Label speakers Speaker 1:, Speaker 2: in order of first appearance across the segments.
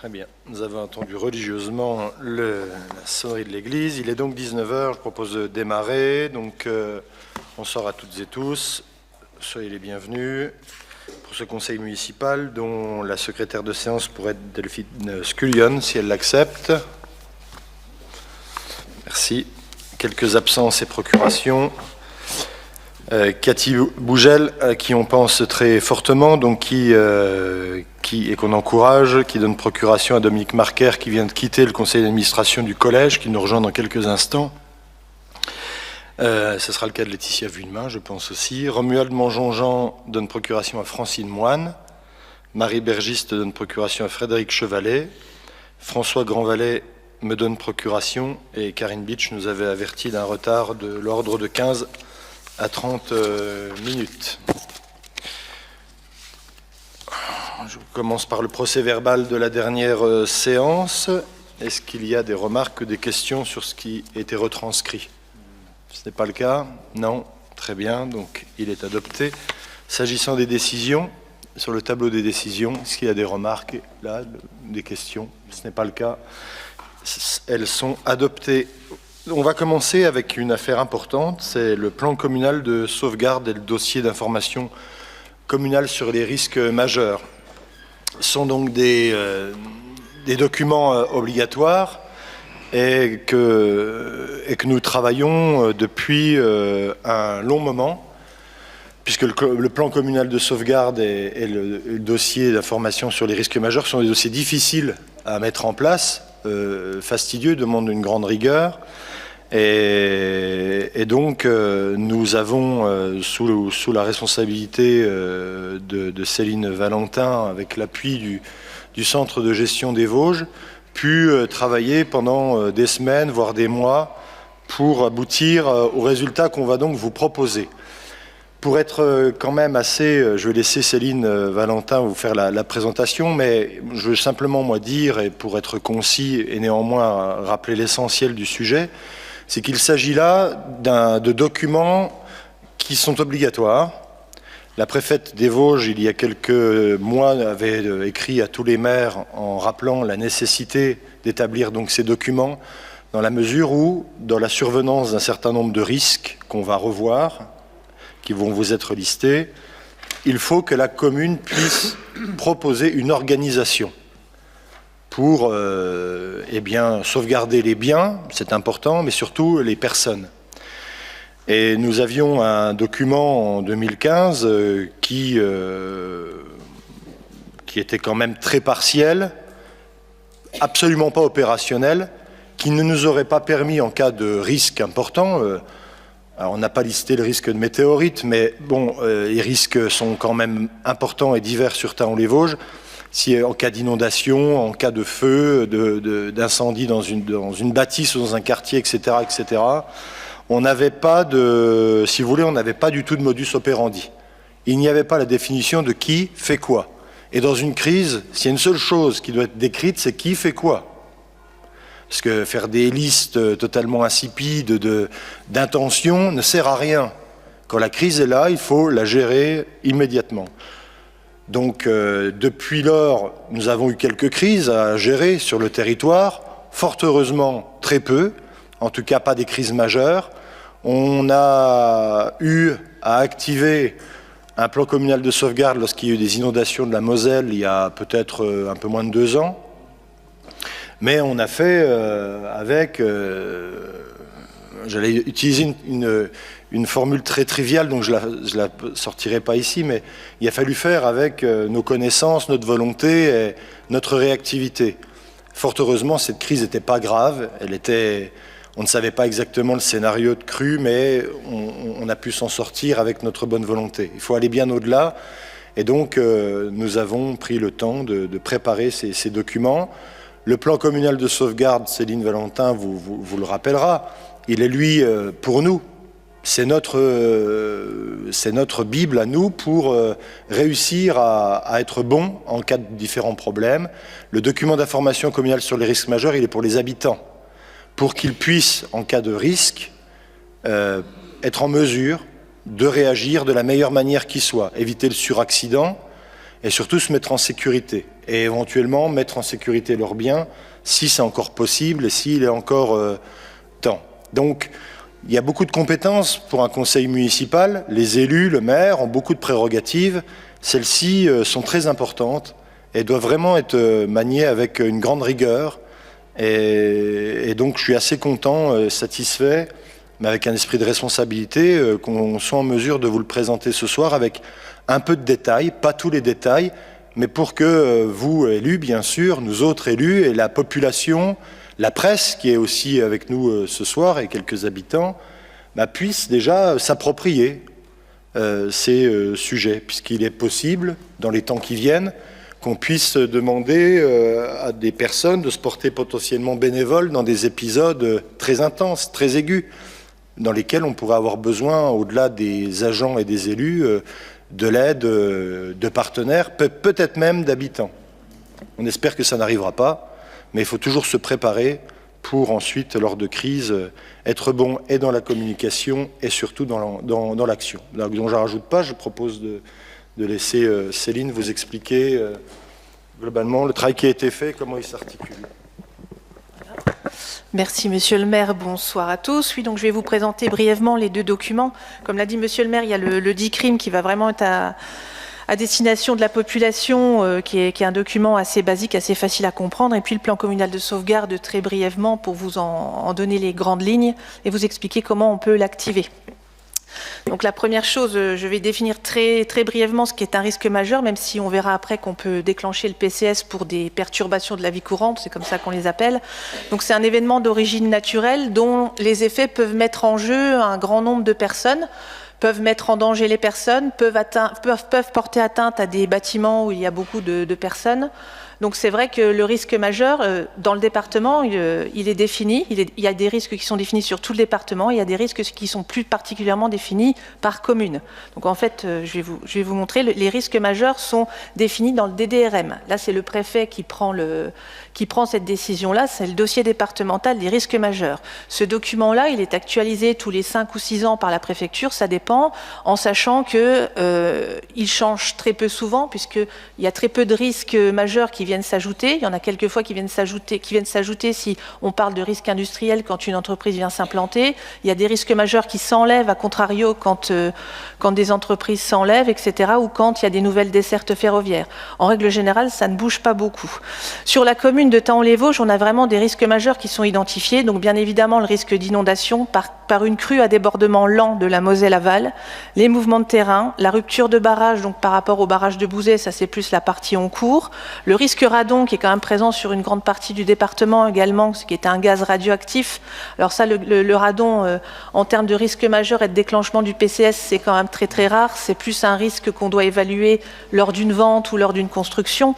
Speaker 1: Très bien. Nous avons entendu religieusement la sonnerie de l'église. Il est donc 19 h. Je propose de démarrer. Donc, bonsoir à toutes et tous. Soyez les bienvenus pour ce conseil municipal dont la secrétaire de séance pourrait être Delphine Scullion, si elle l'accepte. Merci. Quelques absences et procurations. Cathy Bougel, qui on pense très fortement, donc et qu'on encourage, qui donne procuration à Dominique Marquer, qui vient de quitter le conseil d'administration du collège, qui nous rejoint dans quelques instants. Ce sera le cas de Laetitia Vuillemin, je pense aussi. Romuald Mangeon-Jean donne procuration à Francine Moine. Marie Bergiste donne procuration à Frédéric Chevalet. François Grandvalet me donne procuration. Et Karine Bitsch nous avait averti d'un retard de l'ordre de 15 à 30 minutes. Je commence par le procès verbal de la dernière séance. Est-ce qu'il y a des remarques ou des questions sur ce qui a été retranscrit? Ce n'est pas le cas? Non? Très bien, donc il est adopté. S'agissant des décisions, sur le tableau des décisions, est-ce qu'il y a des remarques là, des questions? Ce n'est pas le cas. Elles sont adoptées. On va commencer avec une affaire importante, c'est le plan communal de sauvegarde et le dossier d'information communale sur les risques majeurs. Ce sont donc des documents obligatoires et que nous travaillons depuis un long moment, puisque le plan communal de sauvegarde et le dossier d'information sur les risques majeurs sont des dossiers difficiles à mettre en place, fastidieux, demandent une grande rigueur. Et donc, nous avons, sous la responsabilité de Céline Valentin, avec l'appui du Centre de gestion des Vosges, pu travailler pendant des semaines, voire des mois, pour aboutir aux résultats qu'on va donc vous proposer. Pour être quand même assez... Je vais laisser Céline Valentin vous faire la présentation, mais je veux simplement, moi, dire, et pour être concis et néanmoins rappeler l'essentiel du sujet, c'est qu'il s'agit là de documents qui sont obligatoires. La préfète des Vosges, il y a quelques mois, avait écrit à tous les maires en rappelant la nécessité d'établir donc ces documents dans la mesure où, dans la survenance d'un certain nombre de risques qu'on va revoir, qui vont vous être listés, il faut que la commune puisse proposer une organisation pour sauvegarder les biens, c'est important, mais surtout les personnes. Et nous avions un document en 2015 qui était quand même très partiel, absolument pas opérationnel, qui ne nous aurait pas permis, en cas de risque important, alors on n'a pas listé le risque de météorite, mais bon, les risques sont quand même importants et divers sur Thaon-les-Vosges. Si en cas d'inondation, en cas de feu, d'incendie dans une bâtisse ou dans un quartier, etc., on n'avait pas si vous voulez, on n'avait pas du tout de modus operandi. Il n'y avait pas la définition de qui fait quoi. Et dans une crise, s'il y a une seule chose qui doit être décrite, c'est qui fait quoi. Parce que faire des listes totalement insipides d'intentions ne sert à rien. Quand la crise est là, il faut la gérer immédiatement. Donc, depuis lors, nous avons eu quelques crises à gérer sur le territoire. Fort heureusement, très peu. En tout cas, pas des crises majeures. On a eu à activer un plan communal de sauvegarde lorsqu'il y a eu des inondations de la Moselle il y a peut-être un peu moins de 2 ans. Mais on a fait avec... J'allais utiliser une formule très triviale, donc je la sortirai pas ici, mais il a fallu faire avec nos connaissances, notre volonté et notre réactivité. Fort heureusement, cette crise n'était pas grave. On ne savait pas exactement le scénario de crue, mais on a pu s'en sortir avec notre bonne volonté. Il faut aller bien au-delà. Et donc, nous avons pris le temps de préparer ces documents. Le plan communal de sauvegarde, Céline Valentin vous le rappellera, il est, lui, pour nous. C'est notre Bible à nous pour réussir à être bon en cas de différents problèmes. Le document d'information communale sur les risques majeurs, il est pour les habitants, pour qu'ils puissent, en cas de risque, être en mesure de réagir de la meilleure manière qui soit. Éviter le suraccident et surtout se mettre en sécurité et éventuellement mettre en sécurité leurs biens si c'est encore possible et s'il est encore temps. Donc, il y a beaucoup de compétences pour un conseil municipal. Les élus, le maire ont beaucoup de prérogatives. Celles-ci sont très importantes et doivent vraiment être maniées avec une grande rigueur. Et donc, je suis assez content, satisfait, mais avec un esprit de responsabilité, qu'on soit en mesure de vous le présenter ce soir avec un peu de détails, pas tous les détails, mais pour que vous, élus, bien sûr, nous autres élus, et la population, la presse, qui est aussi avec nous ce soir, et quelques habitants, puissent déjà s'approprier ces sujets, puisqu'il est possible, dans les temps qui viennent, qu'on puisse demander à des personnes de se porter potentiellement bénévoles dans des épisodes très intenses, très aigus, dans lesquels on pourrait avoir besoin, au-delà des agents et des élus, de l'aide de partenaires, peut-être même d'habitants. On espère que ça n'arrivera pas, mais il faut toujours se préparer pour ensuite, lors de crise, être bon et dans la communication et surtout dans l'action. Donc, je ne rajoute pas, je propose de laisser Céline vous expliquer globalement le travail qui a été fait et comment il s'articule.
Speaker 2: Merci Monsieur le maire, bonsoir à tous. Oui, donc je vais vous présenter brièvement les deux documents. Comme l'a dit Monsieur le maire, il y a le DICRIM qui va vraiment être à destination de la population, qui est un document assez basique, assez facile à comprendre, et puis le plan communal de sauvegarde très brièvement pour vous en donner les grandes lignes et vous expliquer comment on peut l'activer. Donc la première chose, je vais définir très brièvement ce qui est un risque majeur, même si on verra après qu'on peut déclencher le PCS pour des perturbations de la vie courante, c'est comme ça qu'on les appelle. Donc c'est un événement d'origine naturelle dont les effets peuvent mettre en jeu un grand nombre de personnes, peuvent mettre en danger les personnes, peuvent porter atteinte à des bâtiments où il y a beaucoup de personnes. Donc c'est vrai que le risque majeur, dans le département, il est défini. Il y a des risques qui sont définis sur tout le département. Il y a des risques qui sont plus particulièrement définis par commune. Donc en fait, je vais vous montrer, les risques majeurs sont définis dans le DDRM. Là, c'est le préfet qui prend cette décision-là. C'est le dossier départemental des risques majeurs. Ce document-là, il est actualisé tous les 5 ou 6 ans par la préfecture. Ça dépend, en sachant qu'il change très peu souvent, puisqu'il y a très peu de risques majeurs qui viennent s'ajouter. Il y en a quelques fois qui viennent s'ajouter si on parle de risque industriel quand une entreprise vient s'implanter. Il y a des risques majeurs qui s'enlèvent, à contrario, quand des entreprises s'enlèvent, etc., ou quand il y a des nouvelles dessertes ferroviaires. En règle générale, ça ne bouge pas beaucoup. Sur la commune de Thaon-les-Vosges, on a vraiment des risques majeurs qui sont identifiés. Donc, bien évidemment, le risque d'inondation par une crue à débordement lent de la Moselle-Aval, les mouvements de terrain, la rupture de barrage, donc par rapport au barrage de Bouzet, ça c'est plus la partie en cours, le risque radon qui est quand même présent sur une grande partie du département également, ce qui est un gaz radioactif. Alors ça, le radon, en termes de risque majeur et de déclenchement du PCS, c'est quand même très rare. C'est plus un risque qu'on doit évaluer lors d'une vente ou lors d'une construction.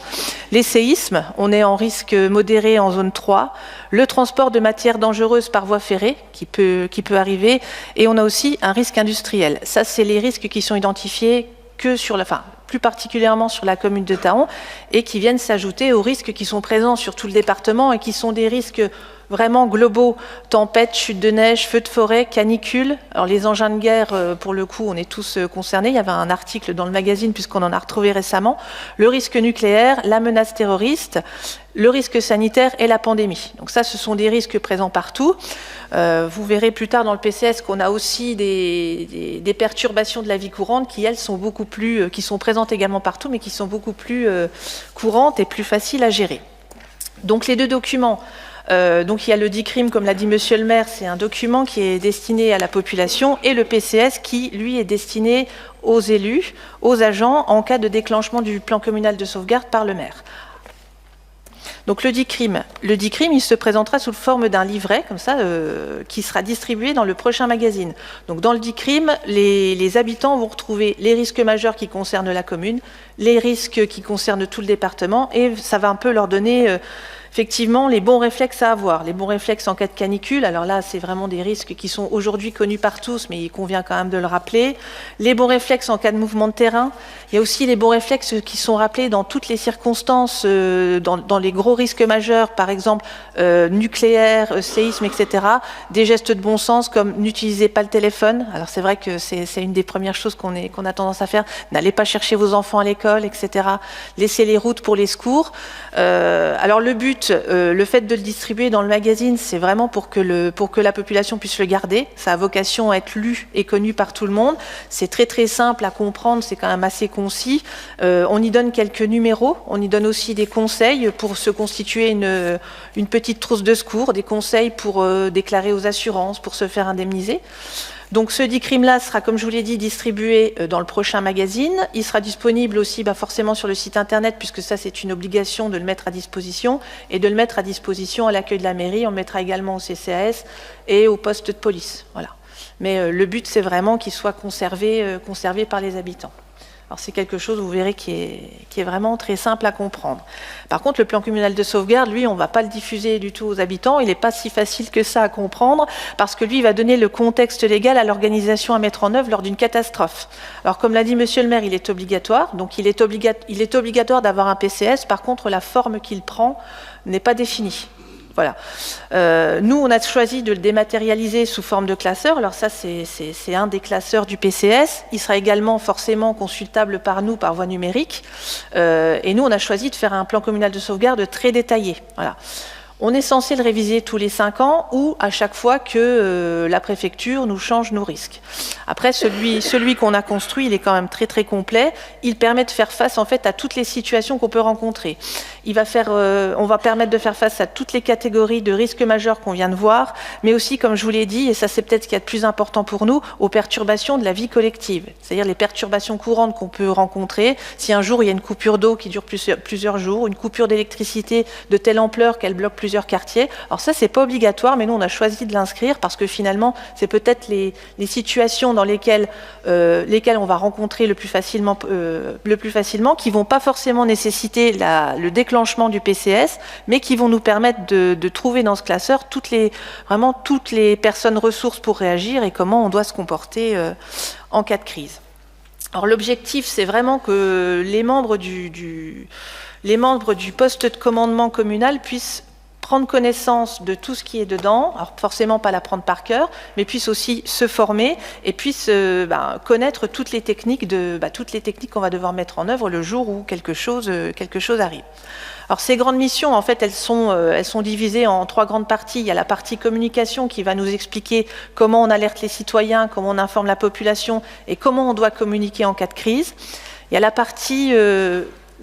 Speaker 2: Les séismes, on est en risque modéré en zone 3. Le transport de matières dangereuses par voie ferrée qui peut arriver. Et on a aussi un risque industriel. Ça, c'est les risques qui sont identifiés que sur plus particulièrement sur la commune de Thaon, et qui viennent s'ajouter aux risques qui sont présents sur tout le département et qui sont des risques vraiment globaux, tempêtes, chutes de neige, feux de forêt, canicules. Alors les engins de guerre, pour le coup, on est tous concernés. Il y avait un article dans le magazine puisqu'on en a retrouvé récemment. Le risque nucléaire, la menace terroriste, le risque sanitaire et la pandémie. Donc ça, ce sont des risques présents partout. Vous verrez plus tard dans le PCS qu'on a aussi des perturbations de la vie courante qui, elles, sont beaucoup plus, qui sont présentes également partout, mais qui sont beaucoup plus courantes et plus faciles à gérer. Donc les deux documents. Donc il y a le DICRIM, comme l'a dit Monsieur le maire, c'est un document qui est destiné à la population, et le PCS qui, lui, est destiné aux élus, aux agents, en cas de déclenchement du plan communal de sauvegarde par le maire. Donc le DICRIM, il se présentera sous forme d'un livret, comme ça, qui sera distribué dans le prochain magazine. Donc dans le DICRIM, les habitants vont retrouver les risques majeurs qui concernent la commune, les risques qui concernent tout le département, et ça va un peu leur donner Effectivement, les bons réflexes à avoir, les bons réflexes en cas de canicule, alors là, c'est vraiment des risques qui sont aujourd'hui connus par tous, mais il convient quand même de le rappeler. Les bons réflexes en cas de mouvement de terrain, il y a aussi les bons réflexes qui sont rappelés dans toutes les circonstances, dans les gros risques majeurs, par exemple nucléaire, séisme, etc. Des gestes de bon sens comme n'utilisez pas le téléphone. Alors c'est vrai que c'est une des premières choses qu'on a tendance à faire. N'allez pas chercher vos enfants à l'école, etc. Laissez les routes pour les secours. Alors le but, le fait de le distribuer dans le magazine, c'est vraiment pour que la population puisse le garder. Ça a vocation à être lu et connu par tout le monde. C'est très très simple à comprendre, c'est quand même assez concis. On y donne quelques numéros, on y donne aussi des conseils pour se constituer une petite trousse de secours, des conseils pour déclarer aux assurances, pour se faire indemniser. Donc ce DICRIM-là sera, comme je vous l'ai dit, distribué dans le prochain magazine. Il sera disponible aussi forcément sur le site internet, puisque ça c'est une obligation de le mettre à disposition, et de le mettre à disposition à l'accueil de la mairie. On le mettra également au CCAS et au poste de police. Voilà. Mais le but c'est vraiment qu'il soit conservé par les habitants. Alors c'est quelque chose, vous verrez, qui est vraiment très simple à comprendre. Par contre, le plan communal de sauvegarde, lui, on ne va pas le diffuser du tout aux habitants. Il n'est pas si facile que ça à comprendre, parce que lui, il va donner le contexte légal à l'organisation à mettre en œuvre lors d'une catastrophe. Alors, comme l'a dit monsieur le maire, il est obligatoire. Donc, il est obligatoire d'avoir un PCS. Par contre, la forme qu'il prend n'est pas définie. Voilà. Nous, on a choisi de le dématérialiser sous forme de classeur. Alors ça, c'est un des classeurs du PCS. Il sera également forcément consultable par nous par voie numérique. Et nous, on a choisi de faire un plan communal de sauvegarde très détaillé. Voilà. On est censé le réviser tous les 5 ans ou à chaque fois que la préfecture nous change nos risques. Après, celui qu'on a construit, il est quand même très très complet. Il permet de faire face en fait à toutes les situations qu'on peut rencontrer. On va permettre de faire face à toutes les catégories de risques majeurs qu'on vient de voir, mais aussi, comme je vous l'ai dit, et ça c'est peut-être ce qu'il y a de plus important pour nous, aux perturbations de la vie collective. C'est-à-dire les perturbations courantes qu'on peut rencontrer. Si un jour il y a une coupure d'eau qui dure plusieurs jours, une coupure d'électricité de telle ampleur qu'elle bloque plusieurs quartiers. Alors ça, c'est pas obligatoire, mais nous, on a choisi de l'inscrire parce que finalement, c'est peut-être les situations dans lesquelles on va rencontrer le plus facilement, qui vont pas forcément nécessiter le déclenchement du PCS, mais qui vont nous permettre de trouver dans ce classeur vraiment toutes les personnes ressources pour réagir et comment on doit se comporter en cas de crise. Alors l'objectif, c'est vraiment que les membres du poste de commandement communal puissent prendre connaissance de tout ce qui est dedans, alors forcément pas l'apprendre par cœur, mais puissent aussi se former et puissent connaître toutes les techniques qu'on va devoir mettre en œuvre le jour où quelque chose arrive. Alors ces grandes missions, en fait, elles sont divisées en 3 grandes parties. Il y a la partie communication qui va nous expliquer comment on alerte les citoyens, comment on informe la population et comment on doit communiquer en cas de crise. Il y a la partie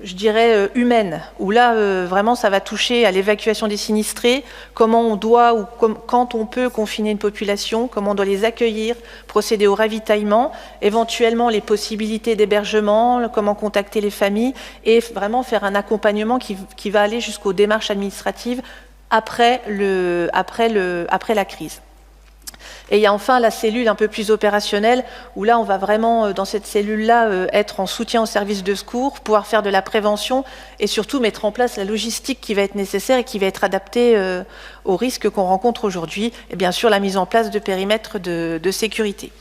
Speaker 2: je dirais humaine, où là vraiment ça va toucher à l'évacuation des sinistrés, comment on doit ou quand on peut confiner une population, comment on doit les accueillir, procéder au ravitaillement, éventuellement les possibilités d'hébergement, comment contacter les familles et vraiment faire un accompagnement qui va aller jusqu'aux démarches administratives après la crise. Et il y a enfin la cellule un peu plus opérationnelle, où là, on va vraiment, dans cette cellule-là, être en soutien aux services de secours, pouvoir faire de la prévention et surtout mettre en place la logistique qui va être nécessaire et qui va être adaptée aux risques qu'on rencontre aujourd'hui, et bien sûr la mise en place de périmètres de sécurité.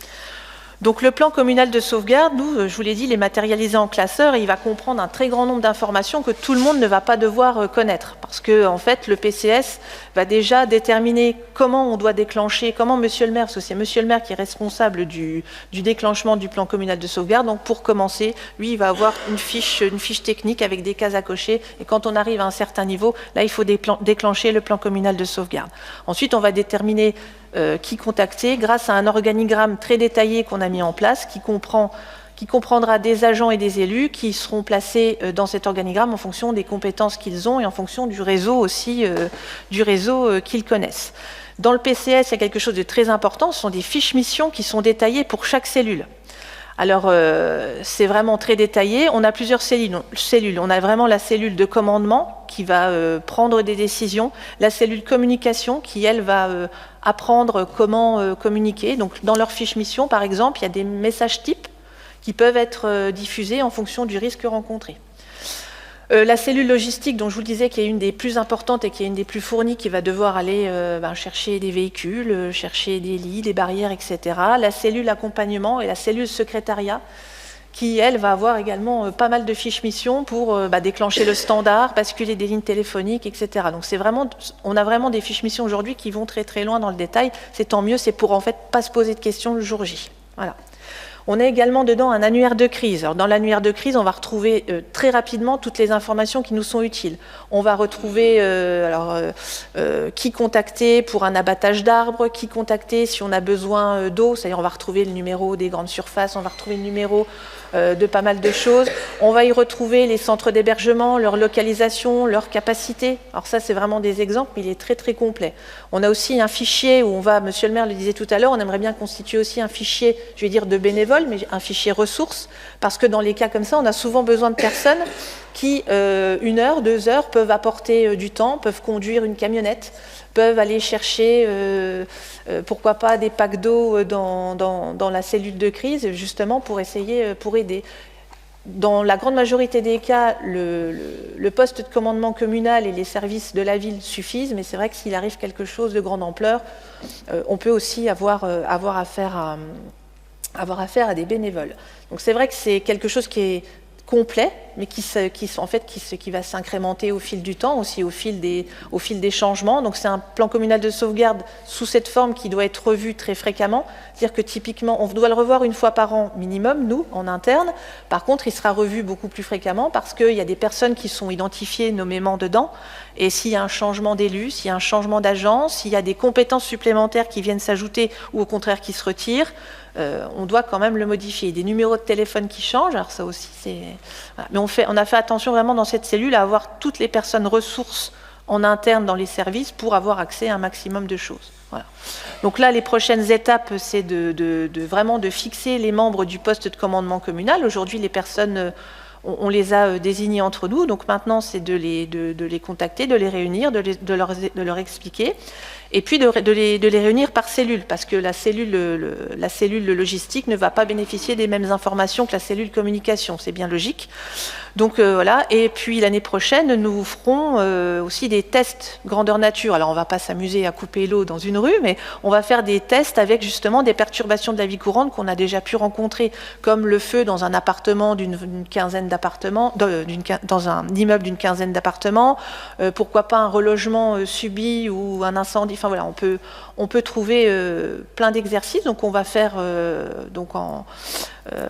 Speaker 2: Donc le plan communal de sauvegarde, nous, je vous l'ai dit, il est matérialisé en classeur et il va comprendre un très grand nombre d'informations que tout le monde ne va pas devoir connaître. Parce que, en fait, le PCS va déjà déterminer comment on doit déclencher, comment monsieur le maire, parce que c'est monsieur le maire qui est responsable du déclenchement du plan communal de sauvegarde. Donc pour commencer, lui, il va avoir une fiche technique avec des cases à cocher. Et quand on arrive à un certain niveau, là, il faut déclencher le plan communal de sauvegarde. Ensuite, on va déterminer qui contacter grâce à un organigramme très détaillé qu'on a mis en place, qui comprendra des agents et des élus qui seront placés dans cet organigramme en fonction des compétences qu'ils ont et en fonction du réseau aussi, qu'ils connaissent. Dans le PCS, il y a quelque chose de très important, ce sont des fiches missions qui sont détaillées pour chaque cellule. Alors, c'est vraiment très détaillé. On a plusieurs cellules. On a vraiment la cellule de commandement qui va prendre des décisions, la cellule communication qui, elle, va apprendre comment communiquer. Donc, dans leur fiche mission, par exemple, il y a des messages types qui peuvent être diffusés en fonction du risque rencontré. La cellule logistique, dont je vous le disais, qui est une des plus importantes et qui est une des plus fournies, qui va devoir aller chercher des véhicules, chercher des lits, des barrières, etc. La cellule accompagnement et la cellule secrétariat, qui, elle, va avoir également pas mal de fiches missions pour déclencher le standard, basculer des lignes téléphoniques, etc. Donc on a vraiment des fiches missions aujourd'hui qui vont très très loin dans le détail. C'est tant mieux, c'est pour en fait pas se poser de questions le jour J. Voilà. On a également dedans un annuaire de crise. Alors, dans l'annuaire de crise, on va retrouver très rapidement toutes les informations qui nous sont utiles. On va retrouver qui contacter pour un abattage d'arbres, qui contacter si on a besoin d'eau, c'est-à-dire on va retrouver le numéro des grandes surfaces, on va retrouver le numéro de pas mal de choses. On va y retrouver les centres d'hébergement, leur localisation, leur capacité. Alors ça, c'est vraiment des exemples, mais il est très très complet. On a aussi un fichier où on va, monsieur le maire le disait tout à l'heure, on aimerait bien constituer aussi un fichier, je vais dire de bénévoles, mais un fichier ressources, parce que dans les cas comme ça, on a souvent besoin de personnes qui, 1 heure, 2 heures, peuvent apporter du temps, peuvent conduire une camionnette, peuvent aller chercher, pourquoi pas, des packs d'eau dans la cellule de crise, justement pour essayer, pour aider. Dans la grande majorité des cas, le poste de commandement communal et les services de la ville suffisent, mais c'est vrai que s'il arrive quelque chose de grande ampleur, on peut aussi avoir affaire à des bénévoles. Donc c'est vrai que c'est quelque chose qui est complet, mais qui va s'incrémenter au fil du temps, aussi au fil des changements. Donc c'est un plan communal de sauvegarde sous cette forme qui doit être revu très fréquemment. C'est-à-dire que typiquement, on doit le revoir 1 fois par an minimum, nous, en interne. Par contre, il sera revu beaucoup plus fréquemment parce qu'il y a des personnes qui sont identifiées nommément dedans. Et s'il y a un changement d'élu, s'il y a un changement d'agence, s'il y a des compétences supplémentaires qui viennent s'ajouter ou au contraire qui se retirent, on doit quand même le modifier. Des numéros de téléphone qui changent, alors ça aussi c'est... Voilà. Mais on a fait attention vraiment dans cette cellule à avoir toutes les personnes ressources en interne dans les services pour avoir accès à un maximum de choses. Voilà. Donc là, les prochaines étapes, c'est vraiment de fixer les membres du poste de commandement communal. Aujourd'hui, les personnes... On les a désignés entre nous, donc maintenant c'est de les contacter, de les réunir, de leur expliquer, et puis de les réunir par cellule, parce que la cellule logistique ne va pas bénéficier des mêmes informations que la cellule communication, c'est bien logique. Donc voilà, et puis l'année prochaine, nous ferons aussi des tests grandeur nature. Alors on ne va pas s'amuser à couper l'eau dans une rue, mais on va faire des tests avec justement des perturbations de la vie courante qu'on a déjà pu rencontrer, comme le feu dans un appartement d'une quinzaine d'appartements, dans un immeuble d'une quinzaine d'appartements, pourquoi pas un relogement subi ou un incendie. Enfin voilà, on peut trouver plein d'exercices. Donc on va faire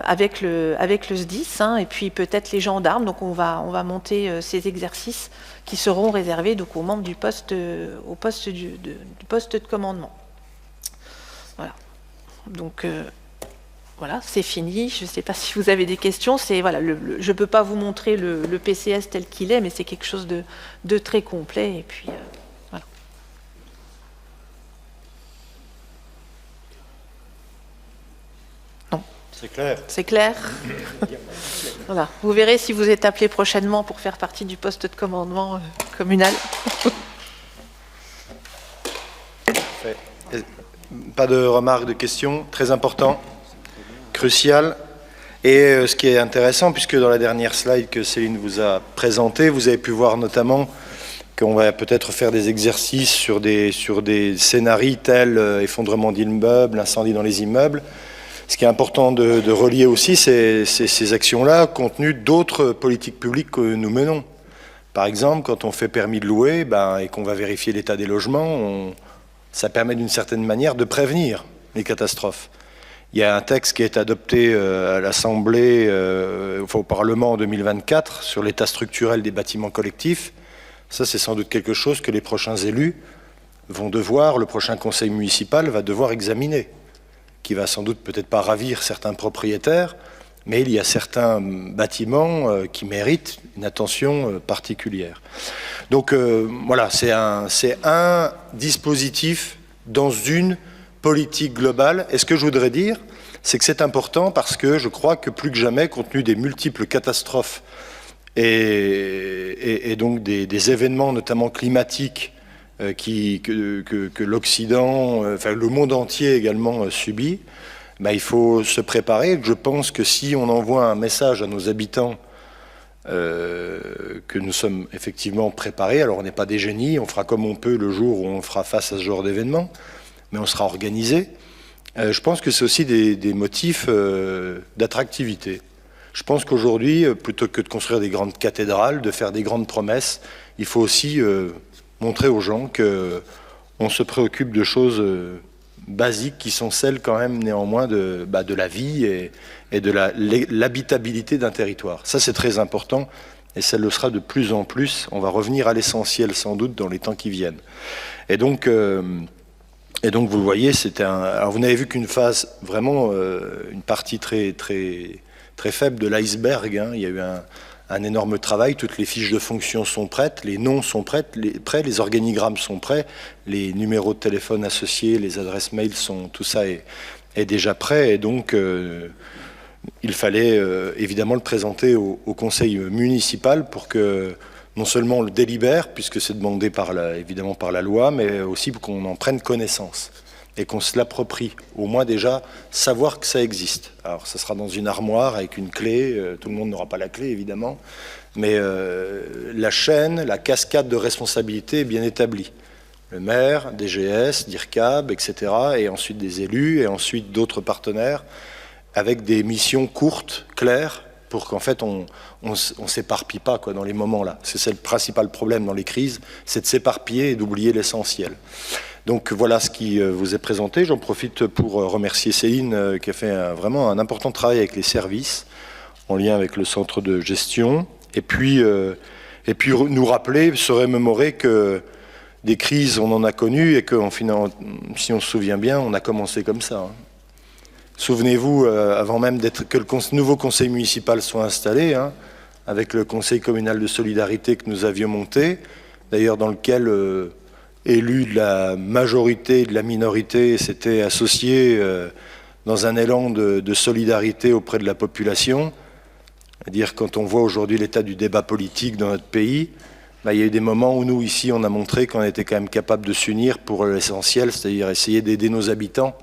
Speaker 2: avec le SDIS, et puis peut-être les gendarmes. Donc on va monter ces exercices qui seront réservés donc aux membres du poste de commandement. Voilà. Donc voilà, c'est fini. Je ne sais pas si vous avez des questions. Voilà, je ne peux pas vous montrer le PCS tel qu'il est, mais c'est quelque chose de très complet. Et puis voilà. Non.
Speaker 1: C'est clair.
Speaker 2: C'est clair. Voilà. Vous verrez si vous êtes appelé prochainement pour faire partie du poste de commandement communal.
Speaker 1: Pas de remarques, de questions. Très important, crucial. Et ce qui est intéressant, puisque dans la dernière slide que Céline vous a présentée, vous avez pu voir notamment qu'on va peut-être faire des exercices sur des scénarios tels effondrement d'immeubles, incendie dans les immeubles. Ce qui est important de relier aussi, c'est ces actions-là compte tenu d'autres politiques publiques que nous menons. Par exemple, quand on fait permis de louer et qu'on va vérifier l'état des logements, ça permet d'une certaine manière de prévenir les catastrophes. Il y a un texte qui est adopté à l'Assemblée, au Parlement en 2024, sur l'état structurel des bâtiments collectifs. Ça, c'est sans doute quelque chose que les prochains élus vont devoir, le prochain conseil municipal va devoir examiner, qui va sans doute peut-être pas ravir certains propriétaires, mais il y a certains bâtiments qui méritent une attention particulière. Donc voilà, c'est un dispositif dans une politique globale. Et ce que je voudrais dire, c'est que c'est important parce que je crois que plus que jamais, compte tenu des multiples catastrophes et donc des événements notamment climatiques que l'Occident, enfin le monde entier également subit, il faut se préparer. Je pense que si on envoie un message à nos habitants que nous sommes effectivement préparés. Alors on n'est pas des génies, on fera comme on peut le jour où on fera face à ce genre d'événement, mais on sera organisé. Je pense que c'est aussi des motifs d'attractivité. Je pense qu'aujourd'hui, plutôt que de construire des grandes cathédrales, de faire des grandes promesses, il faut aussi montrer aux gens qu'on se préoccupe de choses basiques qui sont celles quand même néanmoins de la vie et de l'habitabilité d'un territoire. Ça c'est très important et ça le sera de plus en plus. On va revenir à l'essentiel sans doute dans les temps qui viennent. Et donc vous le voyez, alors vous n'avez vu qu'une phase, vraiment une partie très faible de l'iceberg. Hein. Il y a eu un énorme travail, toutes les fiches de fonction sont prêtes, les noms sont prêts, les organigrammes sont prêts, les numéros de téléphone associés, les adresses mail tout ça est déjà prêt. Et donc il fallait évidemment le présenter au conseil municipal pour que non seulement on le délibère, puisque c'est demandé évidemment par la loi, mais aussi pour qu'on en prenne connaissance et qu'on se l'approprie, au moins déjà savoir que ça existe. Alors ça sera dans une armoire avec une clé, tout le monde n'aura pas la clé évidemment, mais la chaîne, la cascade de responsabilité est bien établie. Le maire, DGS, DIRCAB, etc., et ensuite des élus, et ensuite d'autres partenaires, avec des missions courtes, claires, pour qu'en fait on s'éparpille pas dans les moments là. C'est le principal problème dans les crises, c'est de s'éparpiller et d'oublier l'essentiel. Donc voilà ce qui vous est présenté. J'en profite pour remercier Céline qui a fait vraiment un important travail avec les services en lien avec le centre de gestion. Et puis nous rappeler, se remémorer que des crises on en a connues et que si on se souvient bien, on a commencé comme ça. Hein. Souvenez-vous, avant même que le nouveau conseil municipal soit installé, hein, avec le conseil communal de solidarité que nous avions monté, d'ailleurs dans lequel élus de la majorité et de la minorité s'étaient associés dans un élan de solidarité auprès de la population. C'est-à-dire quand on voit aujourd'hui l'état du débat politique dans notre pays, il y a eu des moments où nous, ici, on a montré qu'on était quand même capable de s'unir pour l'essentiel, c'est-à-dire essayer d'aider nos habitants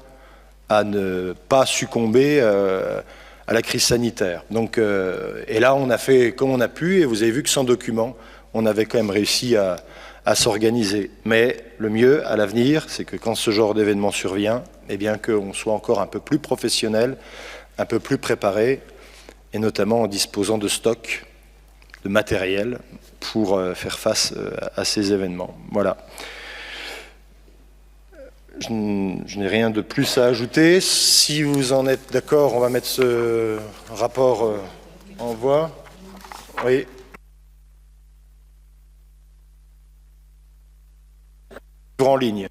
Speaker 1: à ne pas succomber à la crise sanitaire. Donc, et là, on a fait comme on a pu, et vous avez vu que sans document, on avait quand même réussi à s'organiser. Mais le mieux à l'avenir, c'est que quand ce genre d'événement survient, eh bien qu'on soit encore un peu plus professionnel, un peu plus préparé, et notamment en disposant de stocks, de matériel, pour faire face à ces événements. Voilà. Je n'ai rien de plus à ajouter. Si vous en êtes d'accord, on va mettre ce rapport en voie. Oui. En ligne.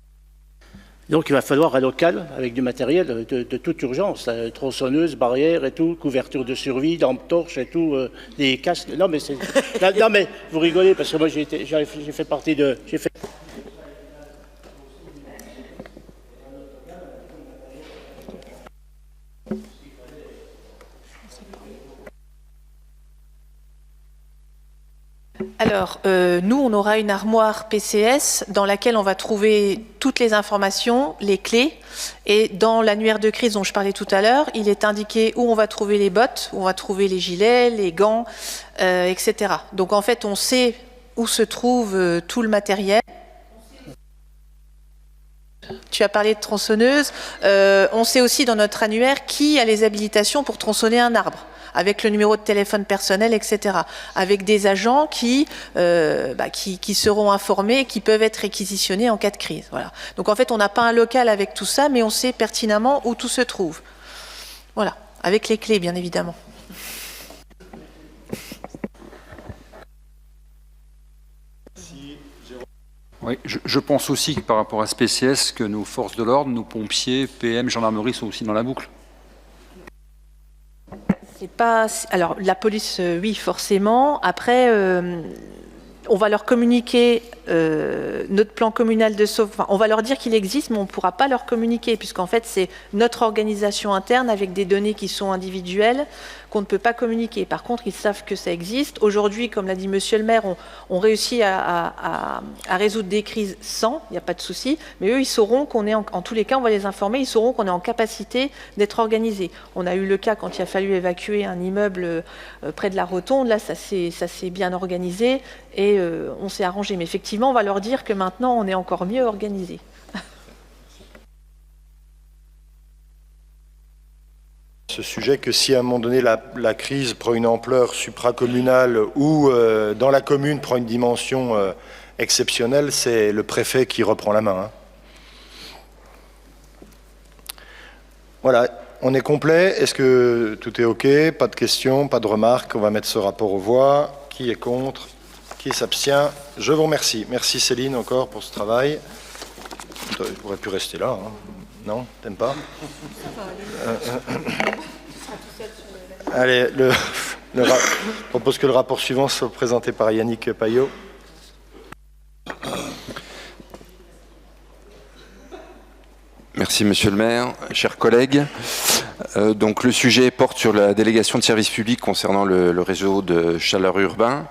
Speaker 3: Donc il va falloir un local avec du matériel de toute urgence, tronçonneuse, barrière et tout, couverture de survie, lampe torche et tout, des casques. Non mais non mais vous rigolez parce que moi j'ai fait partie de.
Speaker 2: Alors, nous, on aura une armoire PCS dans laquelle on va trouver toutes les informations, les clés. Et dans l'annuaire de crise dont je parlais tout à l'heure, il est indiqué où on va trouver les bottes, où on va trouver les gilets, les gants, etc. Donc, en fait, on sait où se trouve tout le matériel. Tu as parlé de tronçonneuse. On sait aussi dans notre annuaire qui a les habilitations pour tronçonner un arbre, avec le numéro de téléphone personnel, etc. Avec des agents qui seront informés et qui peuvent être réquisitionnés en cas de crise. Voilà. Donc en fait, on n'a pas un local avec tout ça, mais on sait pertinemment où tout se trouve. Voilà, avec les clés, bien évidemment.
Speaker 4: Oui, je pense aussi que par rapport à ce PCS, que nos forces de l'ordre, nos pompiers, PM, gendarmerie sont aussi dans la boucle.
Speaker 2: C'est pas... Alors, la police, oui, forcément. Après, on va leur communiquer notre plan communal de sauvegarde, on va leur dire qu'il existe, mais on ne pourra pas leur communiquer, puisqu'en fait, c'est notre organisation interne avec des données qui sont individuelles qu'on ne peut pas communiquer. Par contre, ils savent que ça existe. Aujourd'hui, comme l'a dit Monsieur le maire, on réussit à résoudre des crises sans, il n'y a pas de souci, mais eux, ils sauront qu'on est, en tous les cas, on va les informer, ils sauront qu'on est en capacité d'être organisés. On a eu le cas quand il a fallu évacuer un immeuble près de la Rotonde, là, ça s'est bien organisé et on s'est arrangé. Mais effectivement, on va leur dire que maintenant, on est encore mieux organisé.
Speaker 1: Ce sujet que si à un moment donné la crise prend une ampleur supracommunale ou dans la commune prend une dimension exceptionnelle, c'est le préfet qui reprend la main. Hein. Voilà, on est complet. Est-ce que tout est OK? Pas de questions, pas de remarques. On va mettre ce rapport aux voix. Qui est contre? Qui s'abstient? Je vous remercie. Merci Céline encore pour ce travail. Je pourrais plus rester là. Hein. Non, t'aimes pas? Allez, je propose que le rapport suivant soit présenté par Yannick Payot.
Speaker 5: Merci Monsieur le maire, chers collègues. Donc le sujet porte sur la délégation de service public concernant le réseau de chaleur urbain.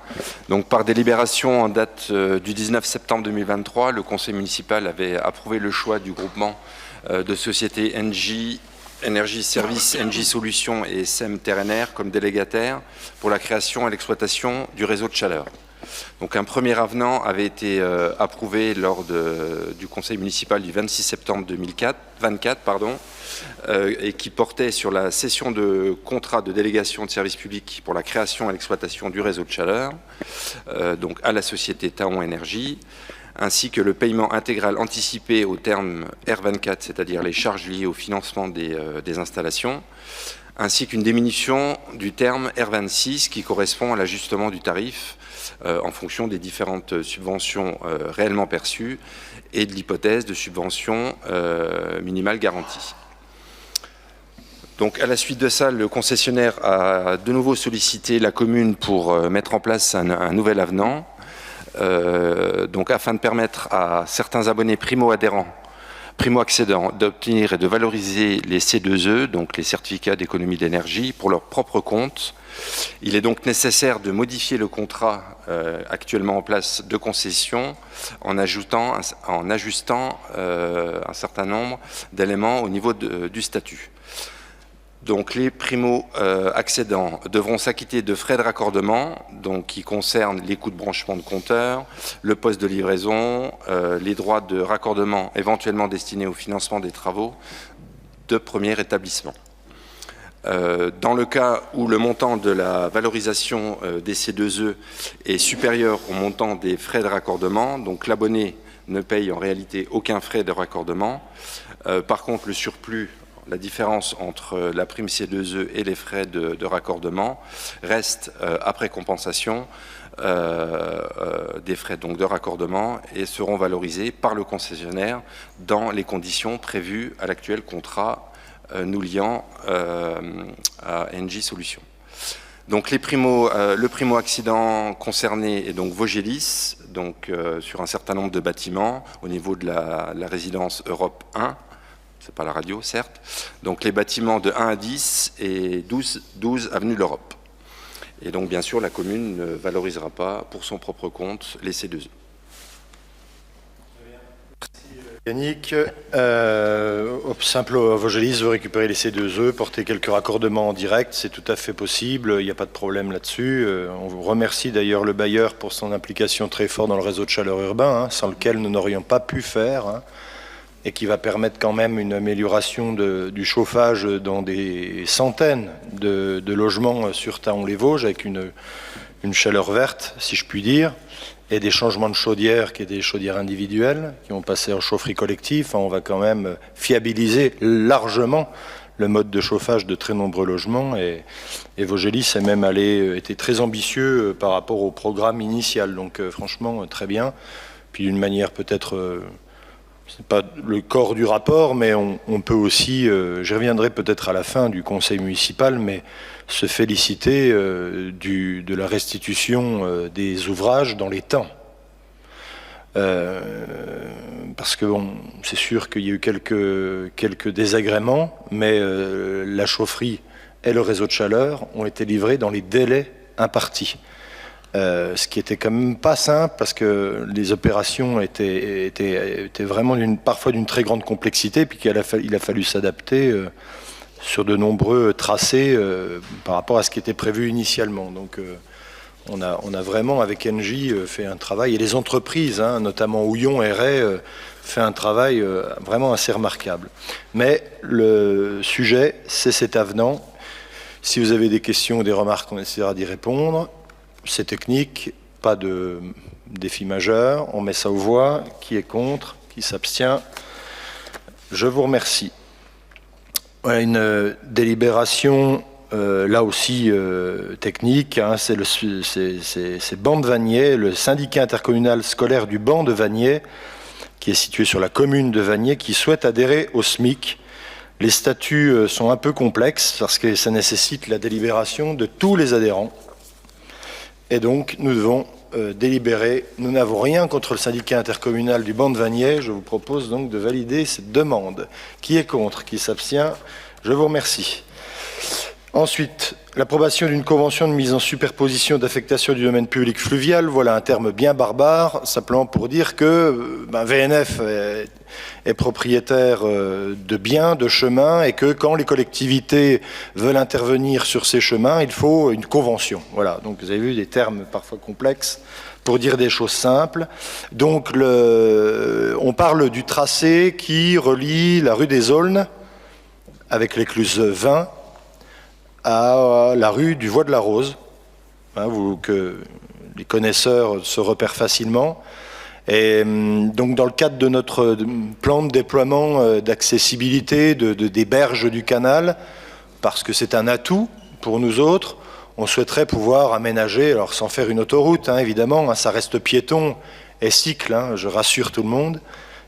Speaker 5: Donc par délibération en date du 19 septembre 2023, le conseil municipal avait approuvé le choix du groupement de sociétés NJ Énergie Service, NJ Solutions et SEM Terrenaire comme délégataires pour la création et l'exploitation du réseau de chaleur. Donc un premier avenant avait été approuvé lors du conseil municipal du 26 septembre 2024, et qui portait sur la cession de contrat de délégation de service public pour la création et l'exploitation du réseau de chaleur, donc à la société Taon Énergie, ainsi que le paiement intégral anticipé au terme R24, c'est-à-dire les charges liées au financement des installations, ainsi qu'une diminution du terme R26 qui correspond à l'ajustement du tarif en fonction des différentes subventions réellement perçues et de l'hypothèse de subvention minimale garantie. Donc à la suite de ça, le concessionnaire a de nouveau sollicité la commune pour mettre en place un nouvel avenant, donc afin de permettre à certains abonnés primo-adhérents, primo-accédants d'obtenir et de valoriser les C2E, donc les certificats d'économie d'énergie, pour leur propre compte. Il est donc nécessaire de modifier le contrat actuellement en place de concession en ajustant un certain nombre d'éléments au niveau du statut. Donc les primo-accédants devront s'acquitter de frais de raccordement, donc qui concernent les coûts de branchement de compteurs, le poste de livraison, les droits de raccordement éventuellement destinés au financement des travaux de premier établissement. Dans le cas où le montant de la valorisation des C2E est supérieur au montant des frais de raccordement, donc l'abonné ne paye en réalité aucun frais de raccordement. Par contre, le surplus, la différence entre la prime C2E et les frais de raccordement reste après compensation des frais donc de raccordement et seront valorisés par le concessionnaire dans les conditions prévues à l'actuel contrat nous liant à NJ Solutions. Donc le primo-accident concerné est donc Vogelis, donc sur un certain nombre de bâtiments au niveau de la résidence Europe 1. C'est pas la radio, certes. Donc les bâtiments de 1 à 10 et 12 avenue de l'Europe. Et donc bien sûr, la commune ne valorisera pas pour son propre compte les C2E.
Speaker 1: Yannick, simple Vogelis veut récupérer les C2E, porter quelques raccordements en direct, c'est tout à fait possible, il n'y a pas de problème là-dessus. On vous remercie d'ailleurs le bailleur pour son implication très forte dans le réseau de chaleur urbain, hein, sans lequel nous n'aurions pas pu faire. Hein, et qui va permettre quand même une amélioration du chauffage dans des centaines de logements sur Taon-les-Vosges, avec une chaleur verte, si je puis dire, et des changements de chaudières qui étaient des chaudières individuelles, qui ont passé en chaufferie collective. Enfin, on va quand même fiabiliser largement le mode de chauffage de très nombreux logements, et Vogelis a même été très ambitieux par rapport au programme initial, donc franchement très bien. Puis d'une manière peut-être... Ce n'est pas le corps du rapport, mais on peut aussi, j'y reviendrai peut-être à la fin du conseil municipal, mais se féliciter de la restitution des ouvrages dans les temps. parce que bon, c'est sûr qu'il y a eu quelques désagréments, mais la chaufferie et le réseau de chaleur ont été livrés dans les délais impartis. Ce qui était quand même pas simple, parce que les opérations étaient vraiment parfois d'une très grande complexité, puis il a fallu s'adapter sur de nombreux tracés par rapport à ce qui était prévu initialement. Donc on a vraiment, avec Engie, fait un travail, et les entreprises, hein, notamment Houillon et Ray, fait un travail vraiment assez remarquable. Mais le sujet, c'est cet avenant. Si vous avez des questions ou des remarques, on essaiera d'y répondre. C'est technique, pas de défi majeur. On met ça aux voix. Qui est contre? Qui s'abstient? Je vous remercie. Voilà une délibération, là aussi technique. Hein, c'est Ban de Vanier, le syndicat intercommunal scolaire du Ban de Vanier, qui est situé sur la commune de Vanier, qui souhaite adhérer au SMIC. Les statuts sont un peu complexes parce que ça nécessite la délibération de tous les adhérents. Et donc, nous devons délibérer. Nous n'avons rien contre le syndicat intercommunal du Ban de Vanier. Je vous propose donc de valider cette demande. Qui est contre? Qui s'abstient? Je vous remercie. Ensuite, l'approbation d'une convention de mise en superposition d'affectation du domaine public fluvial. Voilà un terme bien barbare, simplement pour dire que VNF est propriétaire de biens, de chemins, et que quand les collectivités veulent intervenir sur ces chemins, il faut une convention. Voilà, donc vous avez vu des termes parfois complexes pour dire des choses simples. Donc on parle du tracé qui relie la rue des Aulnes avec l'écluse 20 à la rue du Voie de la Rose, hein, que les connaisseurs se repèrent facilement. Et donc dans le cadre de notre plan de déploiement d'accessibilité des berges du canal, parce que c'est un atout pour nous autres, on souhaiterait pouvoir aménager, alors sans faire une autoroute, hein, évidemment, hein, ça reste piéton et cycle, hein, je rassure tout le monde.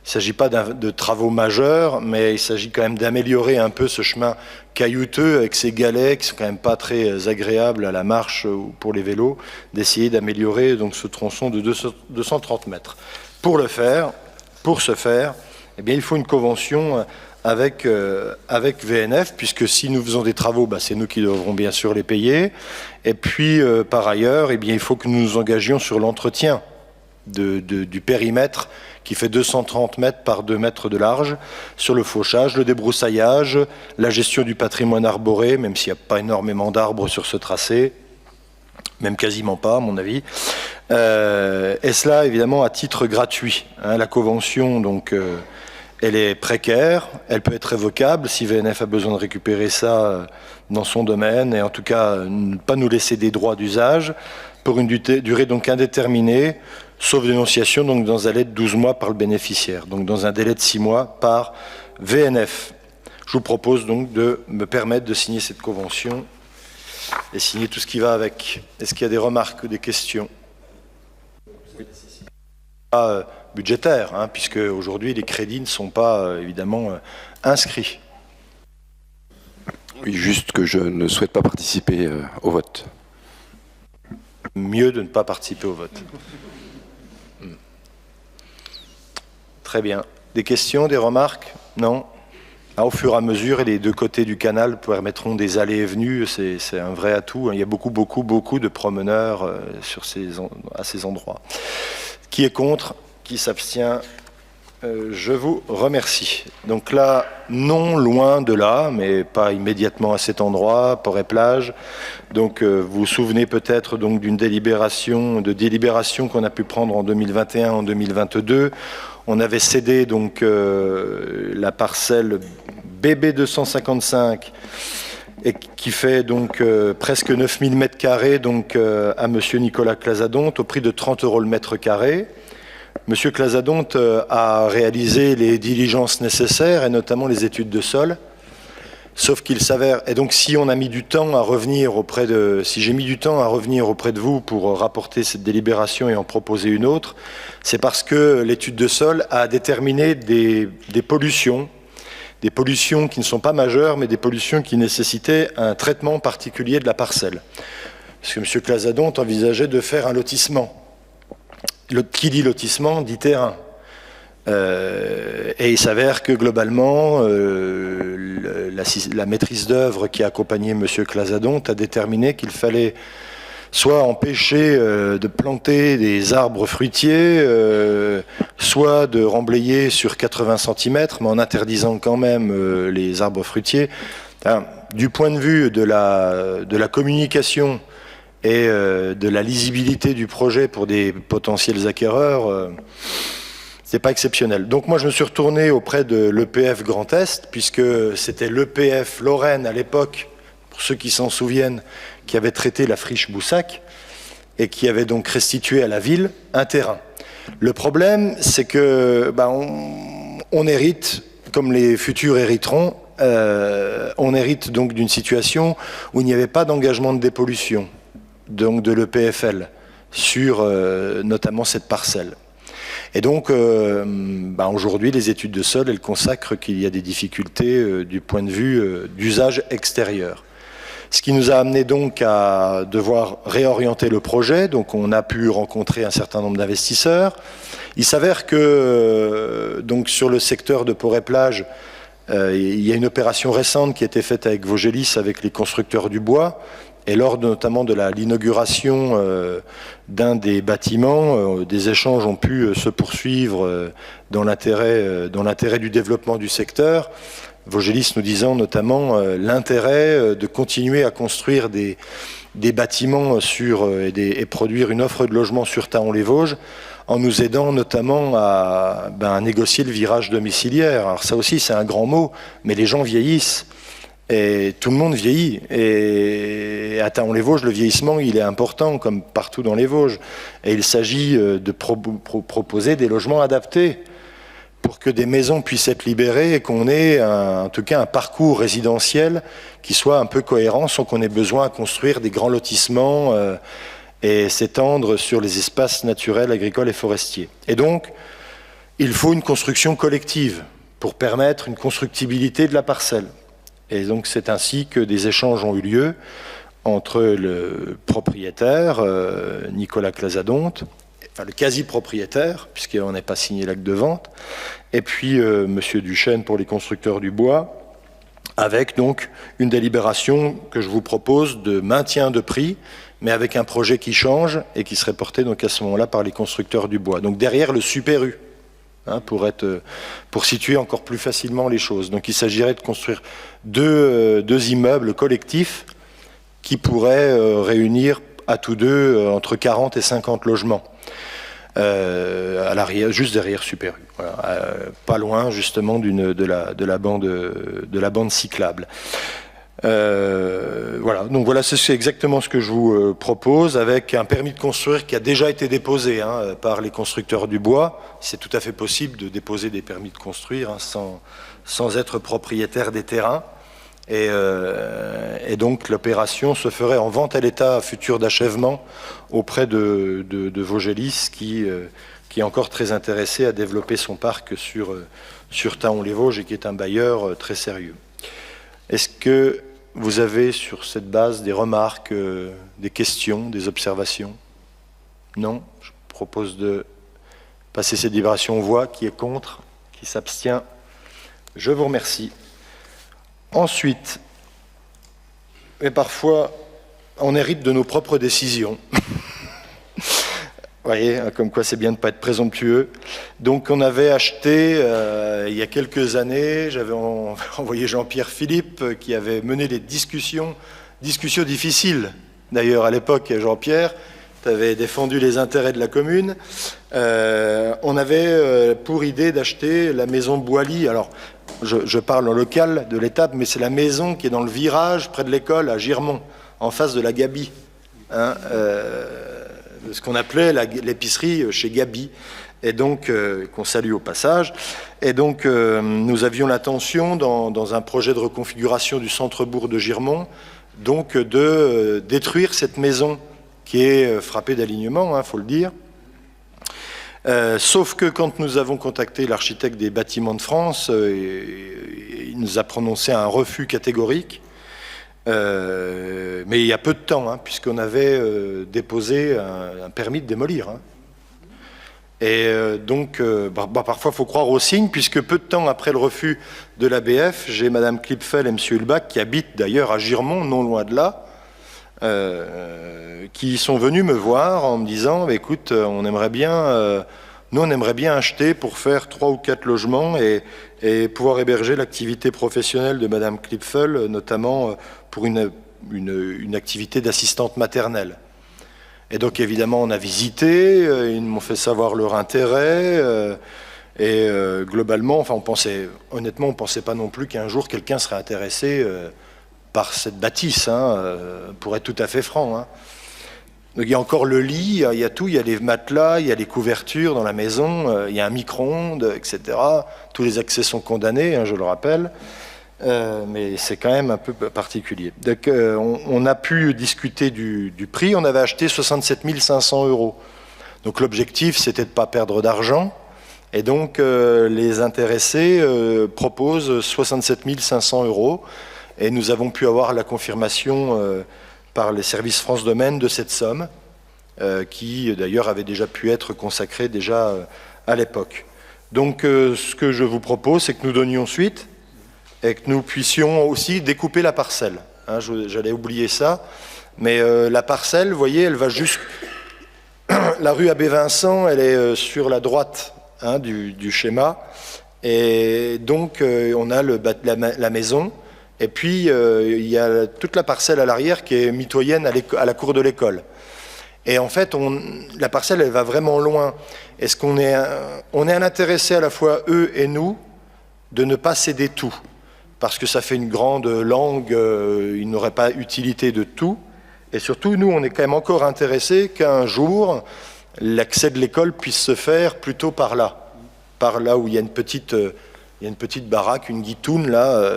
Speaker 1: Il ne s'agit pas de travaux majeurs, mais il s'agit quand même d'améliorer un peu ce chemin caillouteux avec ces galets qui sont quand même pas très agréables à la marche ou pour les vélos, d'essayer d'améliorer donc ce tronçon de 230 mètres. Pour ce faire, eh bien, il faut une convention avec VNF, puisque si nous faisons des travaux, c'est nous qui devrons bien sûr les payer. Et puis, par ailleurs, eh bien, il faut que nous nous engagions sur l'entretien du périmètre qui fait 230 mètres par 2 mètres de large, sur le fauchage, le débroussaillage, la gestion du patrimoine arboré, même s'il n'y a pas énormément d'arbres sur ce tracé, même quasiment pas à mon avis, et cela évidemment à titre gratuit. Hein, la convention, donc, elle est précaire, elle peut être révocable si VNF a besoin de récupérer ça dans son domaine, et en tout cas ne pas nous laisser des droits d'usage, pour une durée donc indéterminée, sauf dénonciation, donc dans un délai de 12 mois par le bénéficiaire, donc dans un délai de 6 mois par VNF. Je vous propose donc de me permettre de signer cette convention et signer tout ce qui va avec. Est-ce qu'il y a des remarques ou des questions? Pas budgétaire, hein, puisque aujourd'hui les crédits ne sont pas évidemment inscrits.
Speaker 5: Oui, juste que je ne souhaite pas participer au vote.
Speaker 1: Mieux de ne pas participer au vote. Très bien. Des questions, des remarques? Non? Au fur et à mesure, et les deux côtés du canal permettront des allées et venues, c'est un vrai atout. Il y a beaucoup de promeneurs à ces endroits. Qui est contre? Qui s'abstient? Je vous remercie. Donc là, non loin de là, mais pas immédiatement à cet endroit, Port-et-Plage. Donc vous vous souvenez peut-être donc d'une délibération qu'on a pu prendre en 2021, en 2022. On avait cédé donc la parcelle BB 255 et qui fait donc presque 9000 mètres carrés donc à monsieur Nicolas Clazadonte au prix de 30 € le mètre carré. Monsieur Clazadonte a réalisé les diligences nécessaires et notamment les études de sol. Sauf qu'il s'avère, et donc si on a mis du temps à revenir si j'ai mis du temps à revenir auprès de vous pour rapporter cette délibération et en proposer une autre, c'est parce que l'étude de sol a déterminé des pollutions qui ne sont pas majeures, mais des pollutions qui nécessitaient un traitement particulier de la parcelle. Parce que M. Clazadonte envisageait de faire un lotissement. Qui dit lotissement dit terrain. Et il s'avère que globalement, la maîtrise d'œuvre qui a accompagné M. Clazadonte a déterminé qu'il fallait soit empêcher de planter des arbres fruitiers, soit de remblayer sur 80 cm, mais en interdisant quand même les arbres fruitiers. Du point de vue de la communication et de la lisibilité du projet pour des potentiels acquéreurs, c'est pas exceptionnel. Donc moi je me suis retourné auprès de l'EPF Grand Est, puisque c'était l'EPF Lorraine à l'époque, pour ceux qui s'en souviennent, qui avait traité la friche Boussac et qui avait donc restitué à la ville un terrain. Le problème, c'est que on hérite, comme les futurs hériteront, on hérite donc d'une situation où il n'y avait pas d'engagement de dépollution, donc de l'EPFL, sur notamment cette parcelle. Et donc, aujourd'hui, les études de sol, elles consacrent qu'il y a des difficultés du point de vue d'usage extérieur. Ce qui nous a amené donc à devoir réorienter le projet. Donc, on a pu rencontrer un certain nombre d'investisseurs. Il s'avère que, donc, sur le secteur de Port-et-Plage, il y a une opération récente qui a été faite avec Vogelis, avec les constructeurs du bois. Et lors notamment de l'inauguration d'un des bâtiments, des échanges ont pu se poursuivre dans l'intérêt du développement du secteur. Vogelis nous disant notamment l'intérêt de continuer à construire des bâtiments et produire une offre de logement sur Thaon-les-Vosges, en nous aidant notamment à négocier le virage domiciliaire. Alors ça aussi c'est un grand mot, mais les gens vieillissent. Et tout le monde vieillit. Et à Thaon-les-Vosges, le vieillissement, il est important, comme partout dans les Vosges. Et il s'agit de proposer des logements adaptés pour que des maisons puissent être libérées et qu'on ait en tout cas un parcours résidentiel qui soit un peu cohérent, sans qu'on ait besoin de construire des grands lotissements et s'étendre sur les espaces naturels, agricoles et forestiers. Et donc, il faut une construction collective pour permettre une constructibilité de la parcelle. Et donc c'est ainsi que des échanges ont eu lieu entre le propriétaire, Nicolas Clazadonte, enfin le quasi-propriétaire, puisqu'on n'est pas signé l'acte de vente, et puis Monsieur Duchesne pour les constructeurs du bois, avec donc une délibération que je vous propose de maintien de prix, mais avec un projet qui change et qui serait porté donc à ce moment-là par les constructeurs du bois. Donc derrière le Super U. Pour situer encore plus facilement les choses. Donc il s'agirait de construire deux immeubles collectifs qui pourraient réunir à tous deux entre 40 et 50 logements, à l'arrière, juste derrière Super U, voilà, pas loin justement de la bande cyclable. Voilà, donc voilà, c'est exactement ce que je vous propose, avec un permis de construire qui a déjà été déposé par les constructeurs du bois. C'est tout à fait possible de déposer des permis de construire sans être propriétaire des terrains. Et donc l'opération se ferait en vente à l'état futur d'achèvement auprès de Vogelis qui est encore très intéressé à développer son parc sur Thaon-les-Vosges et qui est un bailleur très sérieux. Est-ce que vous avez sur cette base des remarques, des questions, des observations? Non? Je propose de passer cette délibération aux voix. Qui est contre? Qui s'abstient? Je vous remercie. Ensuite, et parfois, on hérite de nos propres décisions. Vous voyez, comme quoi c'est bien de ne pas être présomptueux. Donc on avait acheté, il y a quelques années, j'avais envoyé Jean-Pierre Philippe qui avait mené des discussions difficiles. D'ailleurs, à l'époque, Jean-Pierre, tu avais défendu les intérêts de la commune. On avait pour idée d'acheter la maison Boilly. Alors, je parle en local de l'étape, mais c'est la maison qui est dans le virage près de l'école à Girmont, en face de la Gabi. Ce qu'on appelait l'épicerie chez Gabi, et donc qu'on salue au passage. Et donc nous avions l'intention, dans un projet de reconfiguration du centre-bourg de Girmont, donc de détruire cette maison qui est frappée d'alignement, faut le dire. Sauf que quand nous avons contacté l'architecte des bâtiments de France, il nous a prononcé un refus catégorique. Mais il y a peu de temps, puisqu'on avait déposé un permis de démolir. Et donc, parfois, il faut croire aux signes, puisque peu de temps après le refus de l'ABF, j'ai Madame Klipfel et Monsieur Hulbach, qui habitent d'ailleurs à Girmont, non loin de là, qui sont venus me voir en me disant, écoute, on aimerait bien acheter pour faire 3 ou 4 logements et pouvoir héberger l'activité professionnelle de Madame Klipfel, notamment pour une activité d'assistante maternelle. Et donc évidemment on a visité, ils m'ont fait savoir leur intérêt, et globalement, enfin honnêtement on pensait pas non plus qu'un jour quelqu'un serait intéressé par cette bâtisse, pour être tout à fait franc. Donc il y a encore le lit, il y a tout, il y a les matelas, il y a les couvertures dans la maison, il y a un micro-ondes, etc. Tous les accès sont condamnés, je le rappelle. Mais c'est quand même un peu particulier. Donc, on a pu discuter du prix. On avait acheté 67 500 €. Donc l'objectif, c'était de ne pas perdre d'argent. Et donc les intéressés proposent 67 500 €. Et nous avons pu avoir la confirmation par les services France Domaine de cette somme, qui d'ailleurs avait déjà pu être consacrée déjà à l'époque. Donc ce que je vous propose, c'est que nous donnions suite et que nous puissions aussi découper la parcelle. J'allais oublier ça, mais la parcelle, vous voyez, elle va jusqu'à la rue Abbé Vincent, elle est sur la droite du schéma, et donc on a la maison, et puis il y a toute la parcelle à l'arrière qui est mitoyenne à la cour de l'école. Et en fait, la parcelle, elle va vraiment loin. Est-ce qu'on est un intéressé à la fois, eux et nous, de ne pas céder tout, parce que ça fait une grande langue, il n'aurait pas utilité de tout. Et surtout, nous, on est quand même encore intéressés qu'un jour, l'accès de l'école puisse se faire plutôt par là où il y a une petite baraque, une guitoune, là,